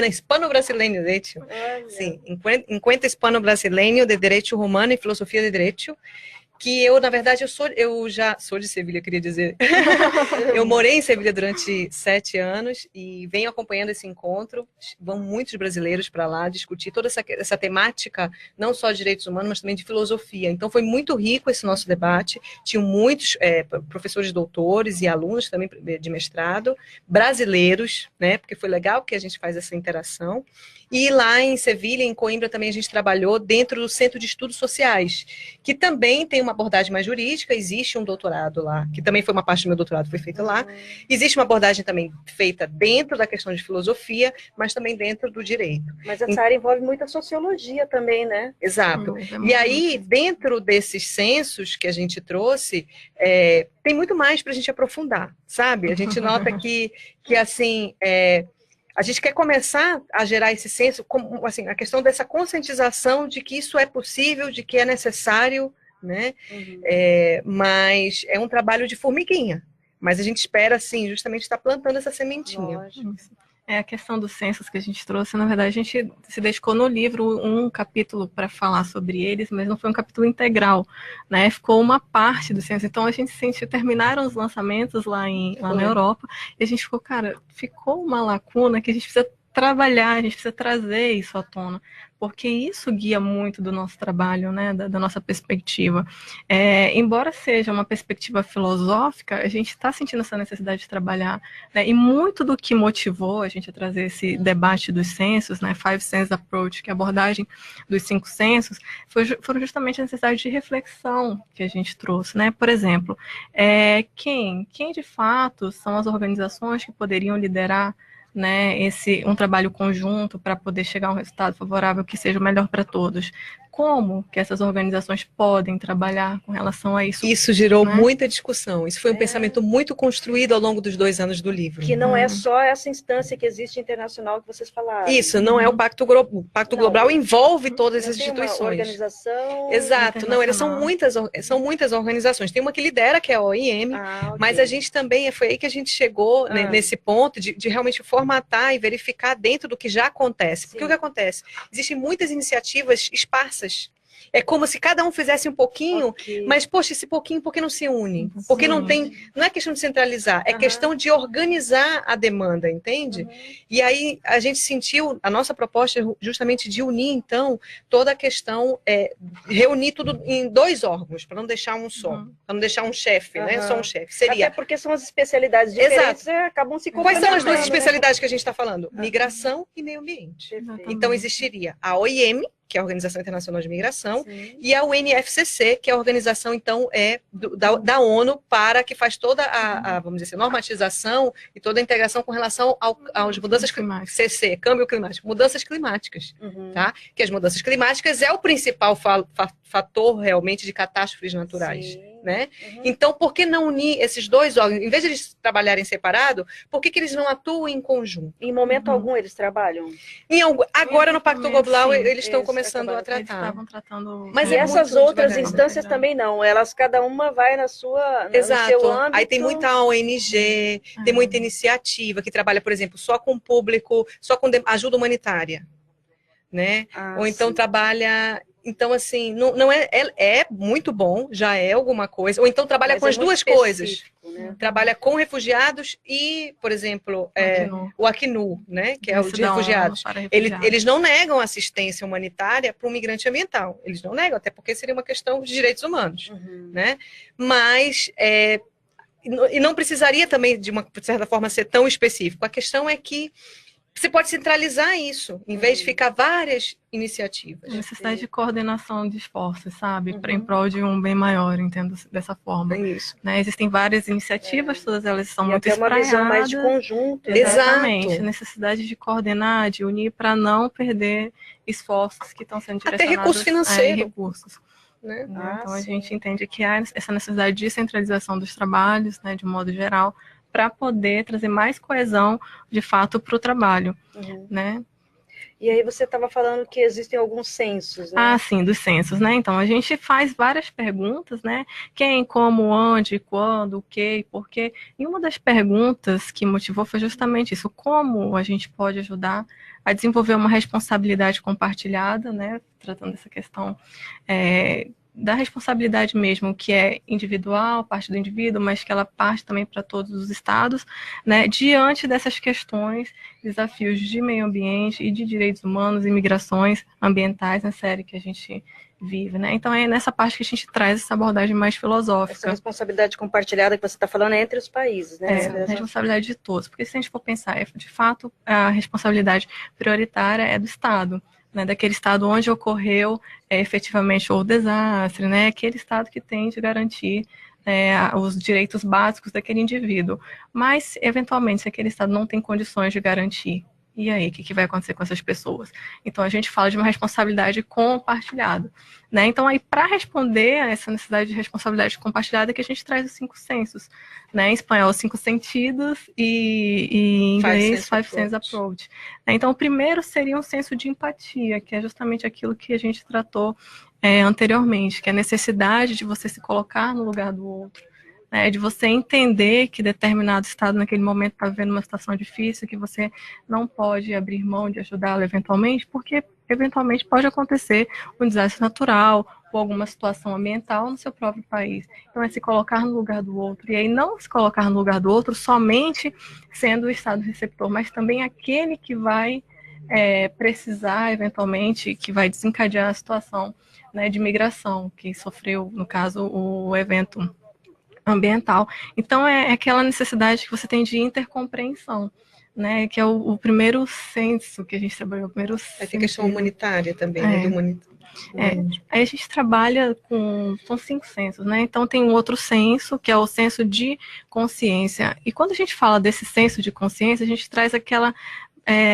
Hispano-Brasileño, de hecho. Sim, Encuentro Hispano-Brasileño de Direito Romano e Filosofia de Direito, que eu, na verdade, eu já sou de Sevilha, queria dizer. Eu morei em Sevilha durante 7 anos e venho acompanhando esse encontro. Vão muitos brasileiros para lá discutir toda essa temática, não só de direitos humanos, mas também de filosofia. Então, foi muito rico esse nosso debate. Tinham muitos professores doutores e alunos também de mestrado, brasileiros, né? Porque foi legal que a gente faz essa interação. E lá em Sevilha, em Coimbra, também a gente trabalhou dentro do Centro de Estudos Sociais, que também tem uma abordagem mais jurídica, existe um doutorado lá, que também foi uma parte do meu doutorado, foi feito lá. Existe uma abordagem também feita dentro da questão de filosofia, mas também dentro do direito. Mas essa área envolve muita sociologia também, né? Exato. E aí, dentro desses censos que a gente trouxe, tem muito mais para a gente aprofundar, sabe? A gente nota que assim... a gente quer começar a gerar esse senso, como, assim, a questão dessa conscientização de que isso é possível, de que é necessário, né? Mas é um trabalho de formiguinha. Mas a gente espera, assim, justamente estar plantando essa sementinha. Lógico. A questão dos censos que a gente trouxe, na verdade, a gente se dedicou no livro um capítulo para falar sobre eles, mas não foi um capítulo integral, né? Ficou uma parte do censo. Então, a gente sentiu, terminaram os lançamentos lá na Europa, e a gente ficou, cara, ficou uma lacuna que a gente precisa trabalhar, a gente precisa trazer isso à tona, porque isso guia muito do nosso trabalho, né, da nossa perspectiva. Embora seja uma perspectiva filosófica, a gente está sentindo essa necessidade de trabalhar, né, e muito do que motivou a gente a trazer esse debate dos censos, né, Five Sense Approach, que é a abordagem dos 5 censos, foram justamente a necessidade de reflexão que a gente trouxe, né, por exemplo, quem de fato são as organizações que poderiam liderar, né, um trabalho conjunto para poder chegar a um resultado favorável que seja o melhor para todos. Como que essas organizações podem trabalhar com relação a isso? Isso gerou muita discussão. Isso foi um pensamento muito construído ao longo dos 2 anos do livro. Que não é só essa instância que existe internacional que vocês falaram. Isso, não é o Pacto Global. O Pacto Global envolve todas as instituições. Uma organização. Exato, não, eles são muitas organizações. Tem uma que lidera, que é a OIM, mas a gente também, foi aí que a gente chegou nesse ponto de realmente formatar e verificar dentro do que já acontece. Porque o que acontece? Existem muitas iniciativas esparsas. É como se cada um fizesse um pouquinho, mas, poxa, esse pouquinho, por que não se une? Porque não é questão de centralizar, é questão de organizar a demanda, entende? E aí a gente sentiu, a nossa proposta é justamente de unir, então, toda a questão, reunir tudo em 2 órgãos, para não deixar um só, para não deixar um chefe, né? Só um chefe. Seria... Até porque são as especialidades diferentes, acabam se complementando. Quais são as 2 especialidades que a gente está falando? Migração e meio ambiente. Então, existiria a OIM, que é a Organização Internacional de Migração, e a UNFCCC, que é a organização, então, da ONU, que faz toda vamos dizer assim, normatização e toda a integração com relação às mudanças climáticas. CC, câmbio climático, mudanças climáticas, tá? Que as mudanças climáticas é o principal fator, realmente, de catástrofes naturais, né? Então, por que não unir esses 2 órgãos? Em vez de eles trabalharem separado, por que eles não atuam em conjunto? Em momento algum eles trabalham? Agora, no Pacto Global, eles estão começando a tratar. Mas essas outras instâncias também não, cada uma vai no seu âmbito. Aí tem muita ONG, tem muita iniciativa que trabalha, por exemplo, só com público, só com ajuda humanitária, né? Ou então trabalha... Então, assim, não é muito bom, já é alguma coisa. Ou então trabalha com as 2 coisas. Né? Trabalha com refugiados e, por exemplo, o Acnu, né? Que é o de refugiados. Eles não negam assistência humanitária para um migrante ambiental. Eles não negam, até porque seria uma questão de direitos humanos. Né? Mas... e não precisaria também, de certa forma, ser tão específico. A questão é que você pode centralizar isso, em vez de ficar várias iniciativas. A necessidade de coordenação de esforços, sabe? Em prol de um bem maior, entendo dessa forma. É isso. Né? Existem várias iniciativas, todas elas são muito espraiadas. Uma visão mais de conjunto. Exatamente. Exato. A necessidade de coordenar, de unir para não perder esforços que estão sendo direcionados. Até recurso financeiro. Recursos. Né? Então, a gente entende que há essa necessidade de centralização dos trabalhos, né, de modo geral, para poder trazer mais coesão, de fato, para o trabalho, né? E aí você estava falando que existem alguns censos, né? Ah, sim, dos censos, né? Então, a gente faz várias perguntas, né? Quem, como, onde, quando, o que e por quê. E uma das perguntas que motivou foi justamente isso. Como a gente pode ajudar a desenvolver uma responsabilidade compartilhada, né? Tratando dessa questão da responsabilidade mesmo, que é individual, parte do indivíduo, mas que ela parte também para todos os estados, né, diante dessas questões, desafios de meio ambiente e de direitos humanos e migrações ambientais na série que a gente vive, né? Então é nessa parte que a gente traz essa abordagem mais filosófica. Essa responsabilidade compartilhada que você está falando é entre os países, né? É a responsabilidade de todos, porque se a gente for pensar, de fato, a responsabilidade prioritária é do Estado, né, daquele estado onde ocorreu efetivamente o desastre, né, aquele estado que tem de garantir os direitos básicos daquele indivíduo. Mas, eventualmente, se aquele estado não tem condições de garantir, e aí, o que vai acontecer com essas pessoas? Então, a gente fala de uma responsabilidade compartilhada, né? Então, aí, para responder a essa necessidade de responsabilidade compartilhada, que a gente traz os 5 sensos, né? Em espanhol, 5 sentidos, e em inglês, 5 sense approach. Então, o primeiro seria um senso de empatia, que é justamente aquilo que a gente tratou anteriormente, que é a necessidade de você se colocar no lugar do outro, de você entender que determinado estado naquele momento está vivendo uma situação difícil, que você não pode abrir mão de ajudá-lo eventualmente, porque eventualmente pode acontecer um desastre natural ou alguma situação ambiental no seu próprio país. Então é se colocar no lugar do outro, e aí não se colocar no lugar do outro somente sendo o estado receptor, mas também aquele que vai precisar eventualmente, que vai desencadear a situação, né, de migração, que sofreu, no caso, o evento ambiental. Então, é aquela necessidade que você tem de intercompreensão, né, que é o primeiro senso que a gente trabalhou. Tem questão humanitária também, né, Aí a gente trabalha são 5 sensos, né? Então tem um outro senso, que é o senso de consciência. E quando a gente fala desse senso de consciência, a gente traz aquela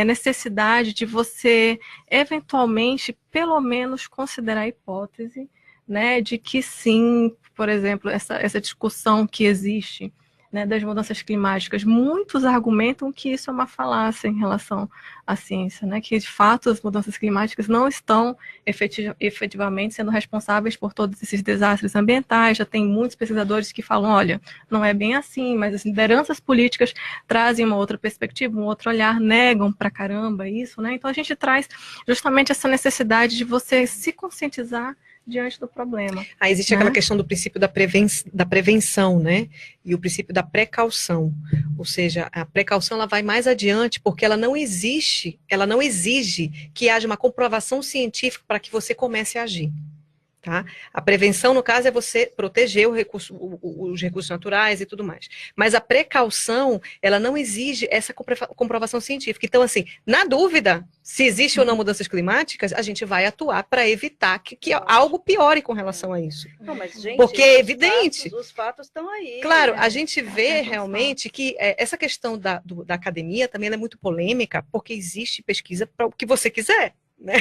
necessidade de você, eventualmente, pelo menos considerar a hipótese, né, de que sim, por exemplo, essa discussão que existe, né, das mudanças climáticas, muitos argumentam que isso é uma falácia em relação à ciência, né, que de fato as mudanças climáticas não estão efetivamente sendo responsáveis por todos esses desastres ambientais. Já tem muitos pesquisadores que falam, olha, não é bem assim, mas as lideranças políticas trazem uma outra perspectiva, um outro olhar, negam pra caramba isso, né? Então a gente traz justamente essa necessidade de você se conscientizar diante do problema. Existe aquela questão do princípio da prevenção, né? E o princípio da precaução. Ou seja, a precaução ela vai mais adiante porque ela não exige que haja uma comprovação científica para que você comece a agir. Tá? A prevenção, no caso, é você proteger os recursos naturais e tudo mais. Mas a precaução, ela não exige essa comprovação científica. Então, assim, na dúvida, se existe ou não mudanças climáticas, a gente vai atuar para evitar que algo piore com relação a isso. Não, mas, gente, porque é evidente. Os fatos estão aí. Claro, a gente vê realmente que essa questão da academia também é muito polêmica, porque existe pesquisa para o que você quiser. Né?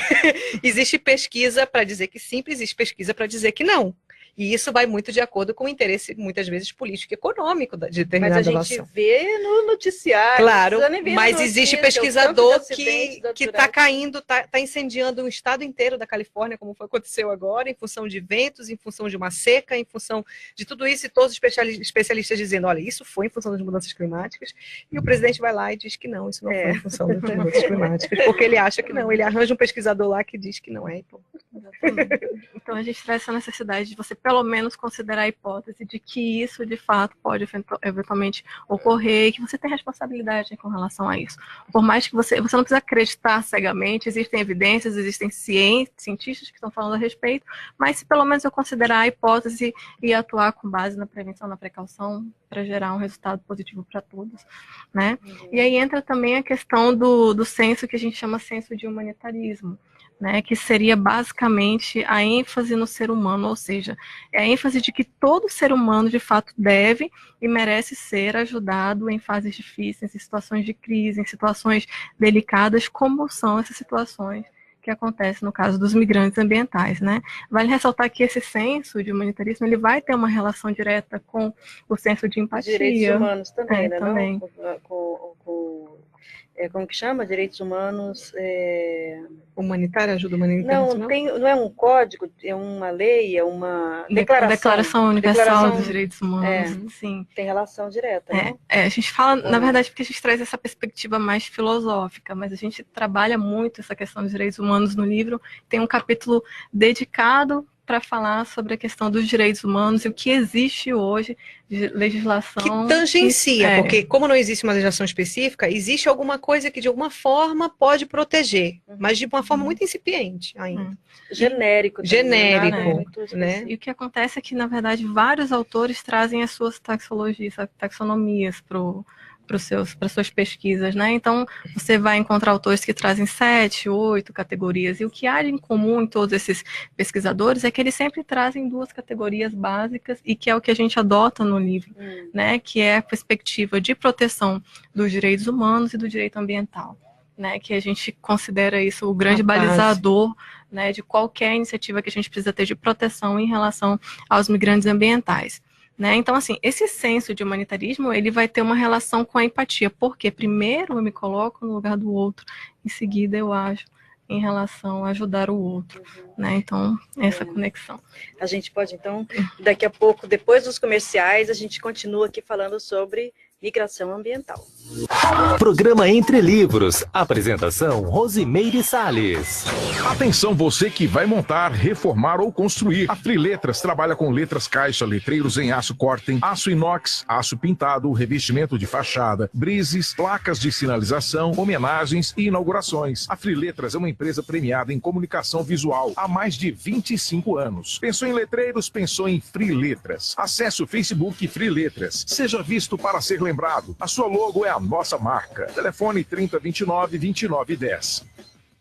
Existe pesquisa para dizer que sim, existe pesquisa para dizer que não. E isso vai muito de acordo com o interesse, muitas vezes, político e econômico de determinada relação. Mas a gente vê no noticiário. Claro, mas existe pesquisador que está caindo, está incendiando um estado inteiro da Califórnia, como aconteceu agora, em função de ventos, em função de uma seca, em função de tudo isso, e todos os especialistas dizendo, olha, isso foi em função das mudanças climáticas, e o presidente vai lá e diz que não, isso não foi em função das mudanças climáticas, porque ele acha que não, ele arranja um pesquisador lá que diz que não é. Então a gente traz essa necessidade de você pelo menos considerar a hipótese de que isso, de fato, pode eventualmente ocorrer e que você tem responsabilidade com relação a isso. Por mais que você não precisa acreditar cegamente, existem evidências, existem cientistas que estão falando a respeito, mas se pelo menos eu considerar a hipótese e atuar com base na prevenção, na precaução, para gerar um resultado positivo para todos, né? E aí entra também a questão do senso que a gente chama senso de humanitarismo, né, que seria basicamente a ênfase no ser humano, ou seja, é a ênfase de que todo ser humano de fato deve e merece ser ajudado em fases difíceis, em situações de crise, em situações delicadas, como são essas situações que acontecem no caso dos migrantes ambientais, né? Vale ressaltar que esse senso de humanitarismo ele vai ter uma relação direta com o senso de empatia. Direitos humanos também, né? Também. Como que chama? Direitos humanos... Humanitária, ajuda humanitária? Não é um código, é uma lei, é uma declaração. Declaração Universal dos Direitos Humanos, sim. Tem relação direta, né? A gente fala, na verdade, porque a gente traz essa perspectiva mais filosófica, mas a gente trabalha muito essa questão dos direitos humanos no livro. Tem um capítulo dedicado para falar sobre a questão dos direitos humanos e o que existe hoje de legislação. Que tangencia, porque como não existe uma legislação específica, existe alguma coisa que de alguma forma pode proteger, mas de uma forma muito incipiente ainda. Genérico. Né? E o que acontece é que, na verdade, vários autores trazem as suas taxonomias para suas pesquisas, né? Então, você vai encontrar autores que trazem 7, 8 categorias, e o que há em comum em todos esses pesquisadores é que eles sempre trazem 2 categorias básicas, e que é o que a gente adota no livro, né? Que é a perspectiva de proteção dos direitos humanos e do direito ambiental, né? Que a gente considera isso o grande balizador, né, de qualquer iniciativa que a gente precisa ter de proteção em relação aos migrantes ambientais. Né? Então, assim, esse senso de humanitarismo, ele vai ter uma relação com a empatia, porque primeiro eu me coloco no lugar do outro, em seguida eu ajo em relação a ajudar o outro, né? Então, essa conexão. A gente pode, então, daqui a pouco, depois dos comerciais, a gente continua aqui falando sobre migração ambiental. Programa Entre Livros. Apresentação Rosimeire Salles. Atenção você que vai montar, reformar ou construir. A Friletras trabalha com letras caixa, letreiros em aço cortem, aço inox, aço pintado, revestimento de fachada, brises, placas de sinalização, homenagens e inaugurações. A Friletras é uma empresa premiada em comunicação visual há mais de 25 anos. Pensou em letreiros? Pensou em Friletras. Acesse o Facebook Friletras. Seja visto para ser lembrado. A sua logo é a nossa marca. Telefone 3029-2910.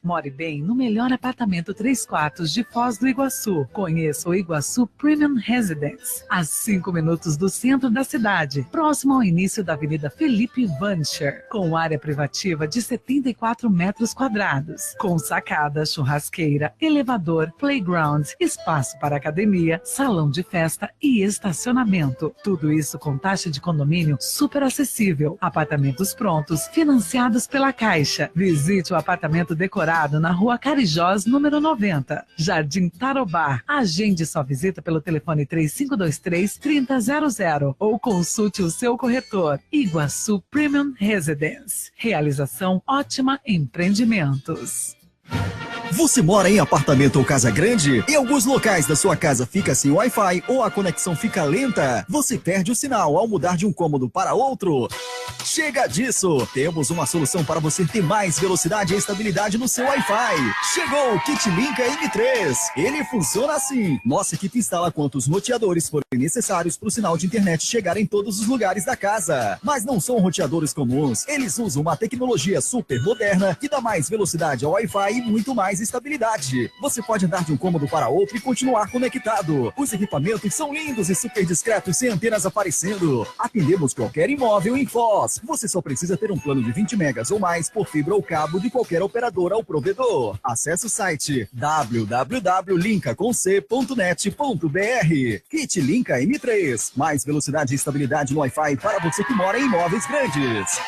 More bem no melhor apartamento 3 quartos de Foz do Iguaçu. Conheça o Iguaçu Premium Residence, a 5 minutos do centro da cidade, próximo ao início da Avenida Felipe Vancher, com área privativa de 74 metros quadrados, com sacada, churrasqueira, elevador, playground, espaço para academia, salão de festa e estacionamento. Tudo isso com taxa de condomínio super acessível. Apartamentos prontos, financiados pela Caixa. Visite o apartamento decorado na Rua Carijós, número 90, Jardim Tarobá. Agende sua visita pelo telefone 3523-3000 ou consulte o seu corretor. Iguaçu Premium Residence. Realização Ótima Empreendimentos. Você mora em apartamento ou casa grande? Em alguns locais da sua casa fica sem Wi-Fi ou a conexão fica lenta? Você perde o sinal ao mudar de um cômodo para outro? Chega disso! Temos uma solução para você ter mais velocidade e estabilidade no seu Wi-Fi. Chegou o Kit Linka M3. Ele funciona assim. Nossa equipe instala quantos roteadores forem necessários para o sinal de internet chegar em todos os lugares da casa. Mas não são roteadores comuns. Eles usam uma tecnologia super moderna que dá mais velocidade ao Wi-Fi e muito mais estabilidade. Você pode andar de um cômodo para outro e continuar conectado. Os equipamentos são lindos e super discretos, sem antenas aparecendo. Atendemos qualquer imóvel em Foz. Você só precisa ter um plano de 20 megas ou mais por fibra ou cabo de qualquer operadora ou provedor. Acesse o site www.linkaconc.net.br. Kit Linka M3. Mais velocidade e estabilidade no Wi-Fi para você que mora em imóveis grandes.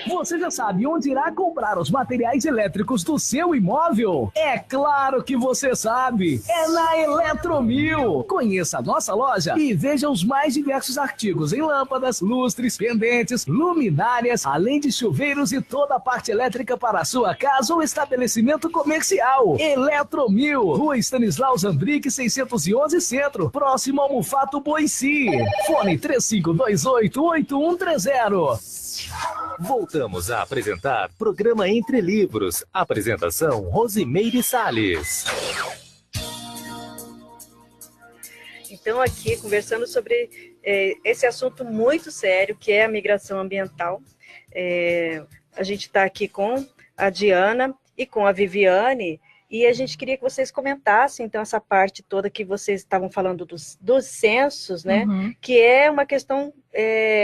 Você já sabe onde irá comprar os materiais elétricos do seu imóvel? É claro que você sabe! É na Eletromil! Conheça a nossa loja e veja os mais diversos artigos em lâmpadas, lustres, pendentes, luminárias, além de chuveiros e toda a parte elétrica para a sua casa ou estabelecimento comercial. Eletromil, Rua Stanislau Zambrick, 611 Centro, próximo ao Mufato Boici. Fone 3528-8130. Voltamos a apresentar Programa Entre Livros. Apresentação Rosimeire Salles. Então aqui conversando sobre esse assunto muito sério, que é a migração ambiental. A gente está aqui com a Diana e com a Viviane, e a gente queria que vocês comentassem, então, essa parte toda que vocês estavam falando dos censos, né? Que é uma questão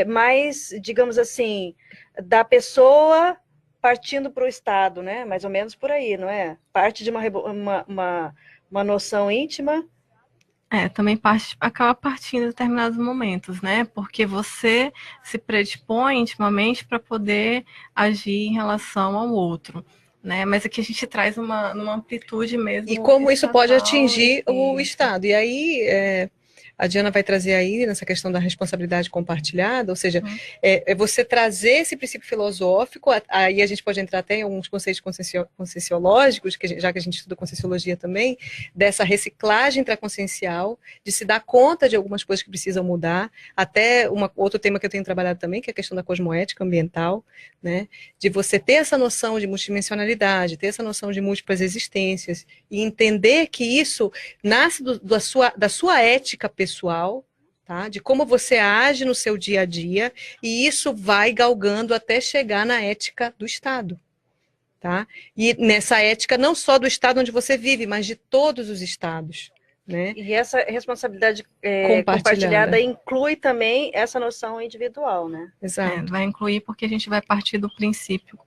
mais, digamos assim, da pessoa partindo para o Estado, né? Mais ou menos por aí, não é? Parte de uma noção íntima. Também acaba partindo em determinados momentos, né? Porque você se predispõe intimamente para poder agir em relação ao outro, né? Mas aqui a gente traz numa amplitude mesmo. E como isso pode atingir o Estado. E aí, a Diana vai trazer aí, nessa questão da responsabilidade compartilhada, ou seja, é você trazer esse princípio filosófico, aí a gente pode entrar até em alguns conceitos conscienciológicos, já que a gente estuda conscienciologia também, dessa reciclagem intraconsciencial, de se dar conta de algumas coisas que precisam mudar, até outro tema que eu tenho trabalhado também, que é a questão da cosmoética ambiental, né, de você ter essa noção de multidimensionalidade, ter essa noção de múltiplas existências, e entender que isso nasce da sua ética pessoal, tá? De como você age no seu dia a dia, e isso vai galgando até chegar na ética do Estado. Tá? E nessa ética não só do Estado onde você vive, mas de todos os Estados. Né? E essa responsabilidade compartilhada inclui também essa noção individual, né? Exato. Vai incluir porque a gente vai partir do princípio,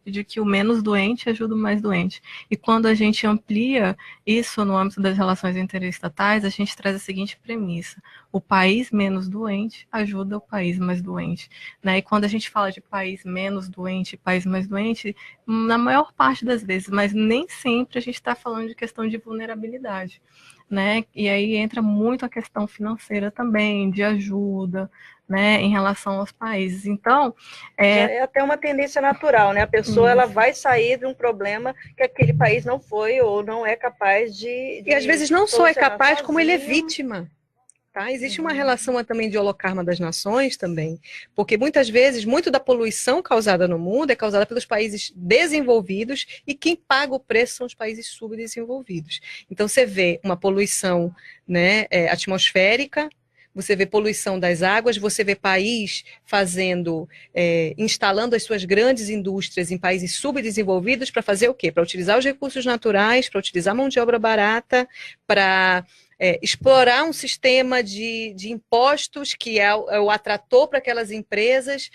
de que o menos doente ajuda o mais doente. E quando a gente amplia isso no âmbito das relações interestatais, a gente traz a seguinte premissa: o país menos doente ajuda o país mais doente. Né? E quando a gente fala de país menos doente, país mais doente, na maior parte das vezes, mas nem sempre a gente está falando de questão de vulnerabilidade. Né? E aí entra muito a questão financeira também, de ajuda, né, em relação aos países. Então, é até uma tendência natural, né? A pessoa ela vai sair de um problema que aquele país não foi ou não é capaz de e às vezes não só é capaz, como ele é vítima. Tá? Existe uma relação também de holocarma das nações também, porque muitas vezes, muito da poluição causada no mundo é causada pelos países desenvolvidos e quem paga o preço são os países subdesenvolvidos. Então você vê uma poluição, né, atmosférica, você vê poluição das águas, você vê país instalando as suas grandes indústrias em países subdesenvolvidos para fazer o quê? Para utilizar os recursos naturais, para utilizar mão de obra barata, para explorar um sistema de impostos que é o atrator para aquelas empresas,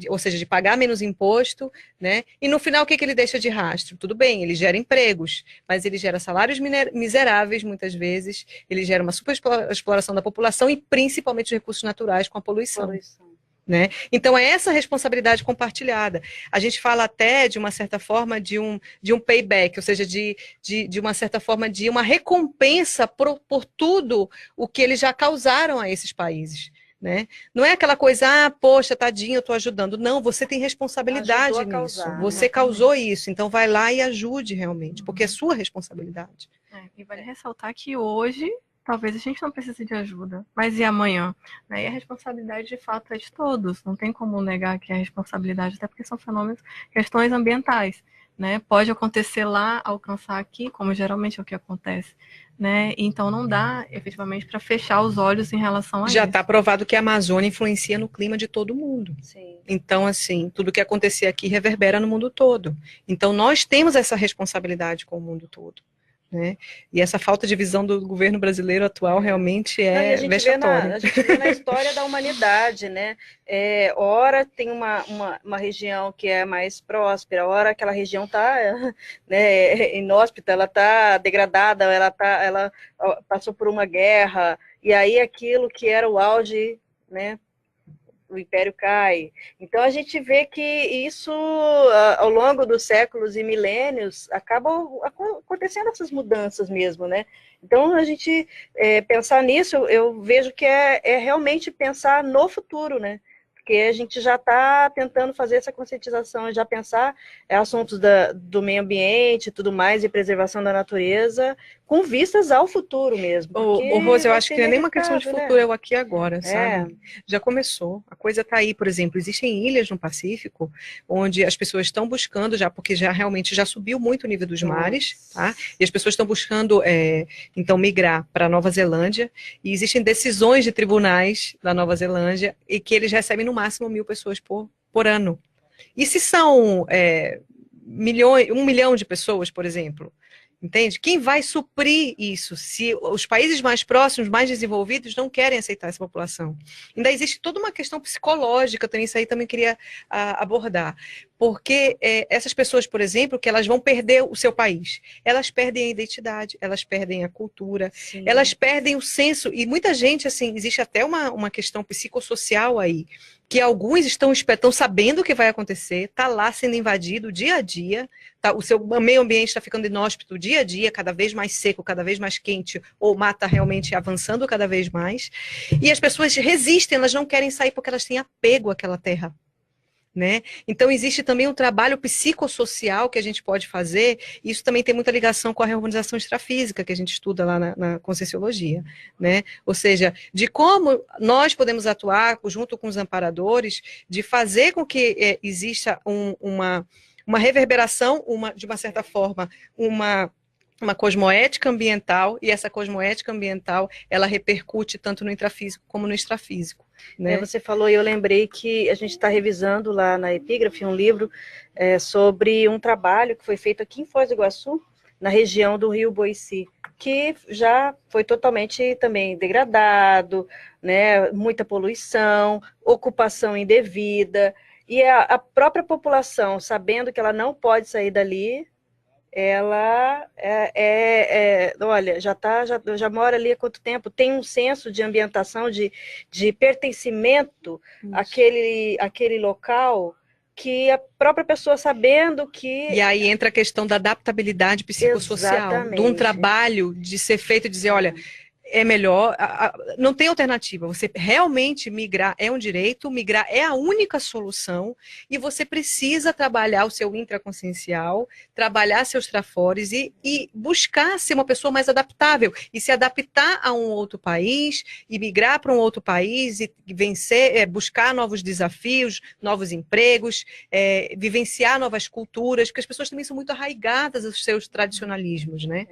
ou seja, de pagar menos imposto, né? E no final o que ele deixa de rastro? Tudo bem, ele gera empregos, mas ele gera salários miseráveis muitas vezes, ele gera uma superexploração da população e principalmente os recursos naturais com a poluição. Né? Então é essa responsabilidade compartilhada. A gente fala até, de uma certa forma, de um payback, ou seja, de uma certa forma, de uma recompensa por tudo o que eles já causaram a esses países. Né? Não é aquela coisa, poxa, tadinho, eu estou ajudando. Não, você tem responsabilidade nisso. Causar, você causou isso, então vai lá e ajude realmente, porque é sua responsabilidade. E vale ressaltar que hoje talvez a gente não precise de ajuda, mas e amanhã? Né? E a responsabilidade, de fato, é de todos. Não tem como negar que é a responsabilidade, até porque são fenômenos, questões ambientais. Né? Pode acontecer lá, alcançar aqui, como geralmente é o que acontece. Né? Então não dá, efetivamente, para fechar os olhos em relação a isso. Já está provado que a Amazônia influencia no clima de todo mundo. Sim. Então, assim, tudo que acontecer aqui reverbera no mundo todo. Então, nós temos essa responsabilidade com o mundo todo. Né? E essa falta de visão do governo brasileiro atual realmente é vexatória. A gente vê na história da humanidade, né? Ora tem uma região que é mais próspera, ora aquela região está, né, inóspita, ela está degradada, ela passou por uma guerra, e aí aquilo que era o auge, né, o império cai. Então a gente vê que isso, ao longo dos séculos e milênios, acabam acontecendo essas mudanças mesmo, né? Então a gente pensar nisso, eu vejo que é realmente pensar no futuro, né? porque a gente já está tentando fazer essa conscientização, já pensar assuntos do meio ambiente e tudo mais, e preservação da natureza, com vistas ao futuro mesmo. Ô, Rose, eu acho que não é nem uma questão de futuro, né? é o aqui e agora, sabe? Já começou, a coisa está aí, por exemplo, existem ilhas no Pacífico, onde as pessoas estão buscando, já porque já realmente já subiu muito o nível dos mares, tá? E as pessoas estão buscando, então, migrar para Nova Zelândia, e existem decisões de tribunais da Nova Zelândia, e que eles recebem no máximo 1.000 pessoas por ano. E se são 1 milhão de pessoas, por exemplo, entende? Quem vai suprir isso se os países mais próximos, mais desenvolvidos, não querem aceitar essa população? Ainda existe toda uma questão psicológica também, isso aí também queria abordar. Porque essas pessoas, por exemplo, que elas vão perder o seu país, elas perdem a identidade, elas perdem a cultura, elas perdem o senso, e muita gente, assim, existe até uma questão psicossocial aí, que alguns estão sabendo o que vai acontecer, está lá sendo invadido dia a dia, tá, o seu meio ambiente está ficando inóspito dia a dia, cada vez mais seco, cada vez mais quente, ou o mar está realmente avançando cada vez mais, e as pessoas resistem, elas não querem sair porque elas têm apego àquela terra. Né? Então, existe também um trabalho psicossocial que a gente pode fazer, e isso também tem muita ligação com a reorganização extrafísica que a gente estuda lá na Conscienciologia, né? Ou seja, de como nós podemos atuar junto com os amparadores, de fazer com que exista uma reverberação, de uma certa forma, uma cosmoética ambiental, e essa cosmoética ambiental, ela repercute tanto no intrafísico como no extrafísico. Né? Você falou, e eu lembrei que a gente está revisando lá na Epígrafe um livro sobre um trabalho que foi feito aqui em Foz do Iguaçu, na região do Rio Boici, que já foi totalmente também degradado, né? Muita poluição, ocupação indevida, e a própria população, sabendo que ela não pode sair dali, ela olha, já mora ali há quanto tempo, tem um senso de ambientação, de pertencimento àquele local, que a própria pessoa sabendo que... E aí entra a questão da adaptabilidade psicossocial, de um trabalho de ser feito e dizer, olha, é melhor, não tem alternativa, você realmente migrar é um direito, migrar é a única solução, e você precisa trabalhar o seu intraconsciencial, trabalhar seus trafores e buscar ser uma pessoa mais adaptável, e se adaptar a um outro país, e migrar para um outro país, e vencer, buscar novos desafios, novos empregos, vivenciar novas culturas, porque as pessoas também são muito arraigadas aos seus tradicionalismos, né?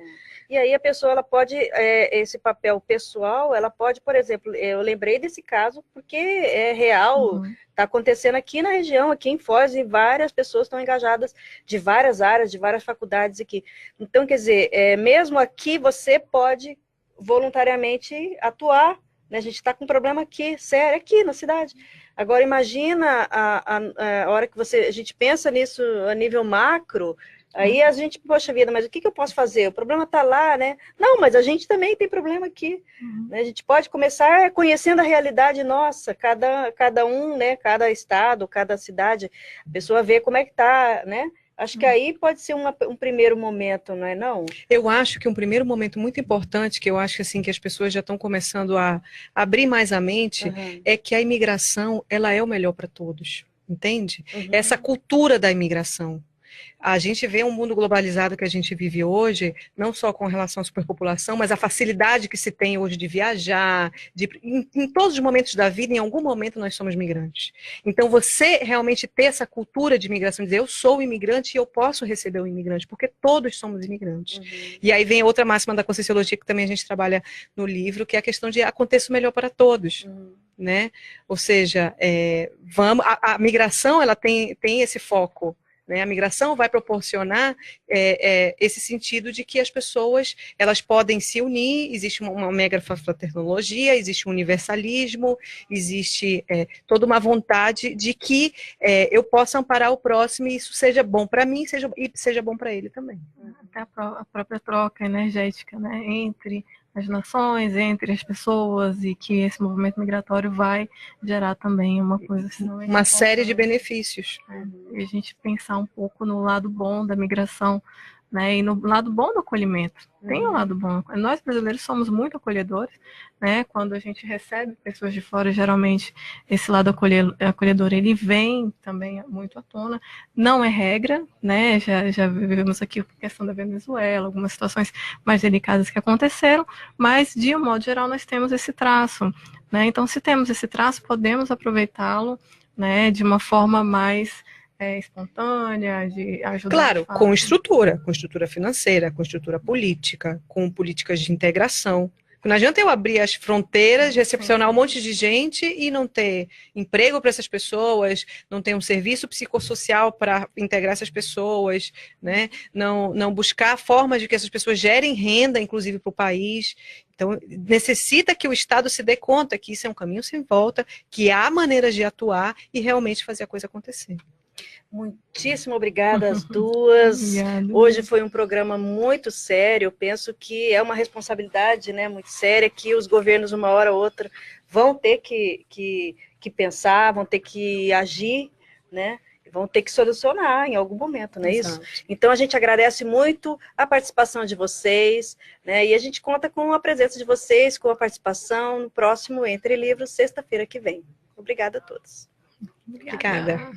E aí a pessoa, ela pode, esse papel pessoal, ela pode, por exemplo, eu lembrei desse caso porque é real, está acontecendo aqui na região, aqui em Foz, e várias pessoas estão engajadas de várias áreas, de várias faculdades aqui. Então, quer dizer, mesmo aqui você pode voluntariamente atuar, né? A gente está com um problema aqui, sério, aqui na cidade. Agora, imagina a hora que a gente pensa nisso a nível macro. Aí a gente, poxa vida, mas o que eu posso fazer? O problema está lá, né? Não, mas a gente também tem problema aqui. Né? A gente pode começar conhecendo a realidade nossa, cada um, né? Cada estado, cada cidade, a pessoa vê como é que está, né? Acho que aí pode ser um primeiro momento, não é não? Eu acho que um primeiro momento muito importante, que eu acho que, assim, que as pessoas já estão começando a abrir mais a mente, é que a imigração, ela é o melhor para todos, entende? Essa cultura da imigração. A gente vê um mundo globalizado que a gente vive hoje, não só com relação à superpopulação, mas a facilidade que se tem hoje de viajar, em todos os momentos da vida, em algum momento nós somos migrantes. Então, você realmente ter essa cultura de imigração, dizer, eu sou imigrante e eu posso receber um imigrante, porque todos somos imigrantes. E aí vem outra máxima da Conscienciologia, que também a gente trabalha no livro, que é a questão de aconteça o melhor para todos. Né? Ou seja, a migração, ela tem esse foco. Né? A migração vai proporcionar esse sentido de que as pessoas, elas podem se unir, existe uma mega fraternologia, existe um universalismo, existe toda uma vontade de que eu possa amparar o próximo e isso seja bom para mim e seja bom para ele também. Até a própria troca energética, né, entre as nações, entre as pessoas, e que esse movimento migratório vai gerar também uma coisa extremamente uma série de benefícios. E a gente pensar um pouco no lado bom da migração, né? E no lado bom do acolhimento. Tem um lado bom. Nós brasileiros somos muito acolhedores, né? Quando a gente recebe pessoas de fora, geralmente esse lado acolhedor ele vem também muito à tona. Não é regra, né? Já vivemos aqui a questão da Venezuela, algumas situações mais delicadas que aconteceram, mas de um modo geral nós temos esse traço, né? Então, se temos esse traço, podemos aproveitá-lo, né? De uma forma mais espontânea, de ajudar. Claro, com estrutura financeira, com estrutura política, com políticas de integração. Não adianta eu abrir as fronteiras, recepcionar um monte de gente e não ter emprego para essas pessoas, não ter um serviço psicossocial para integrar essas pessoas, né? Não buscar formas de que essas pessoas gerem renda, inclusive para o país. Então, necessita que o Estado se dê conta que isso é um caminho sem volta, que há maneiras de atuar e realmente fazer a coisa acontecer. Muitíssimo obrigada às duas. Hoje foi um programa muito sério. Eu penso que é uma responsabilidade, né, muito séria, que os governos, uma hora ou outra, vão ter que pensar, vão ter que agir, né? Vão ter que solucionar em algum momento, não é isso? Então, a gente agradece muito a participação de vocês, né? E a gente conta com a presença de vocês, com a participação no próximo Entre Livros, sexta-feira que vem. Obrigada a todos. Obrigada.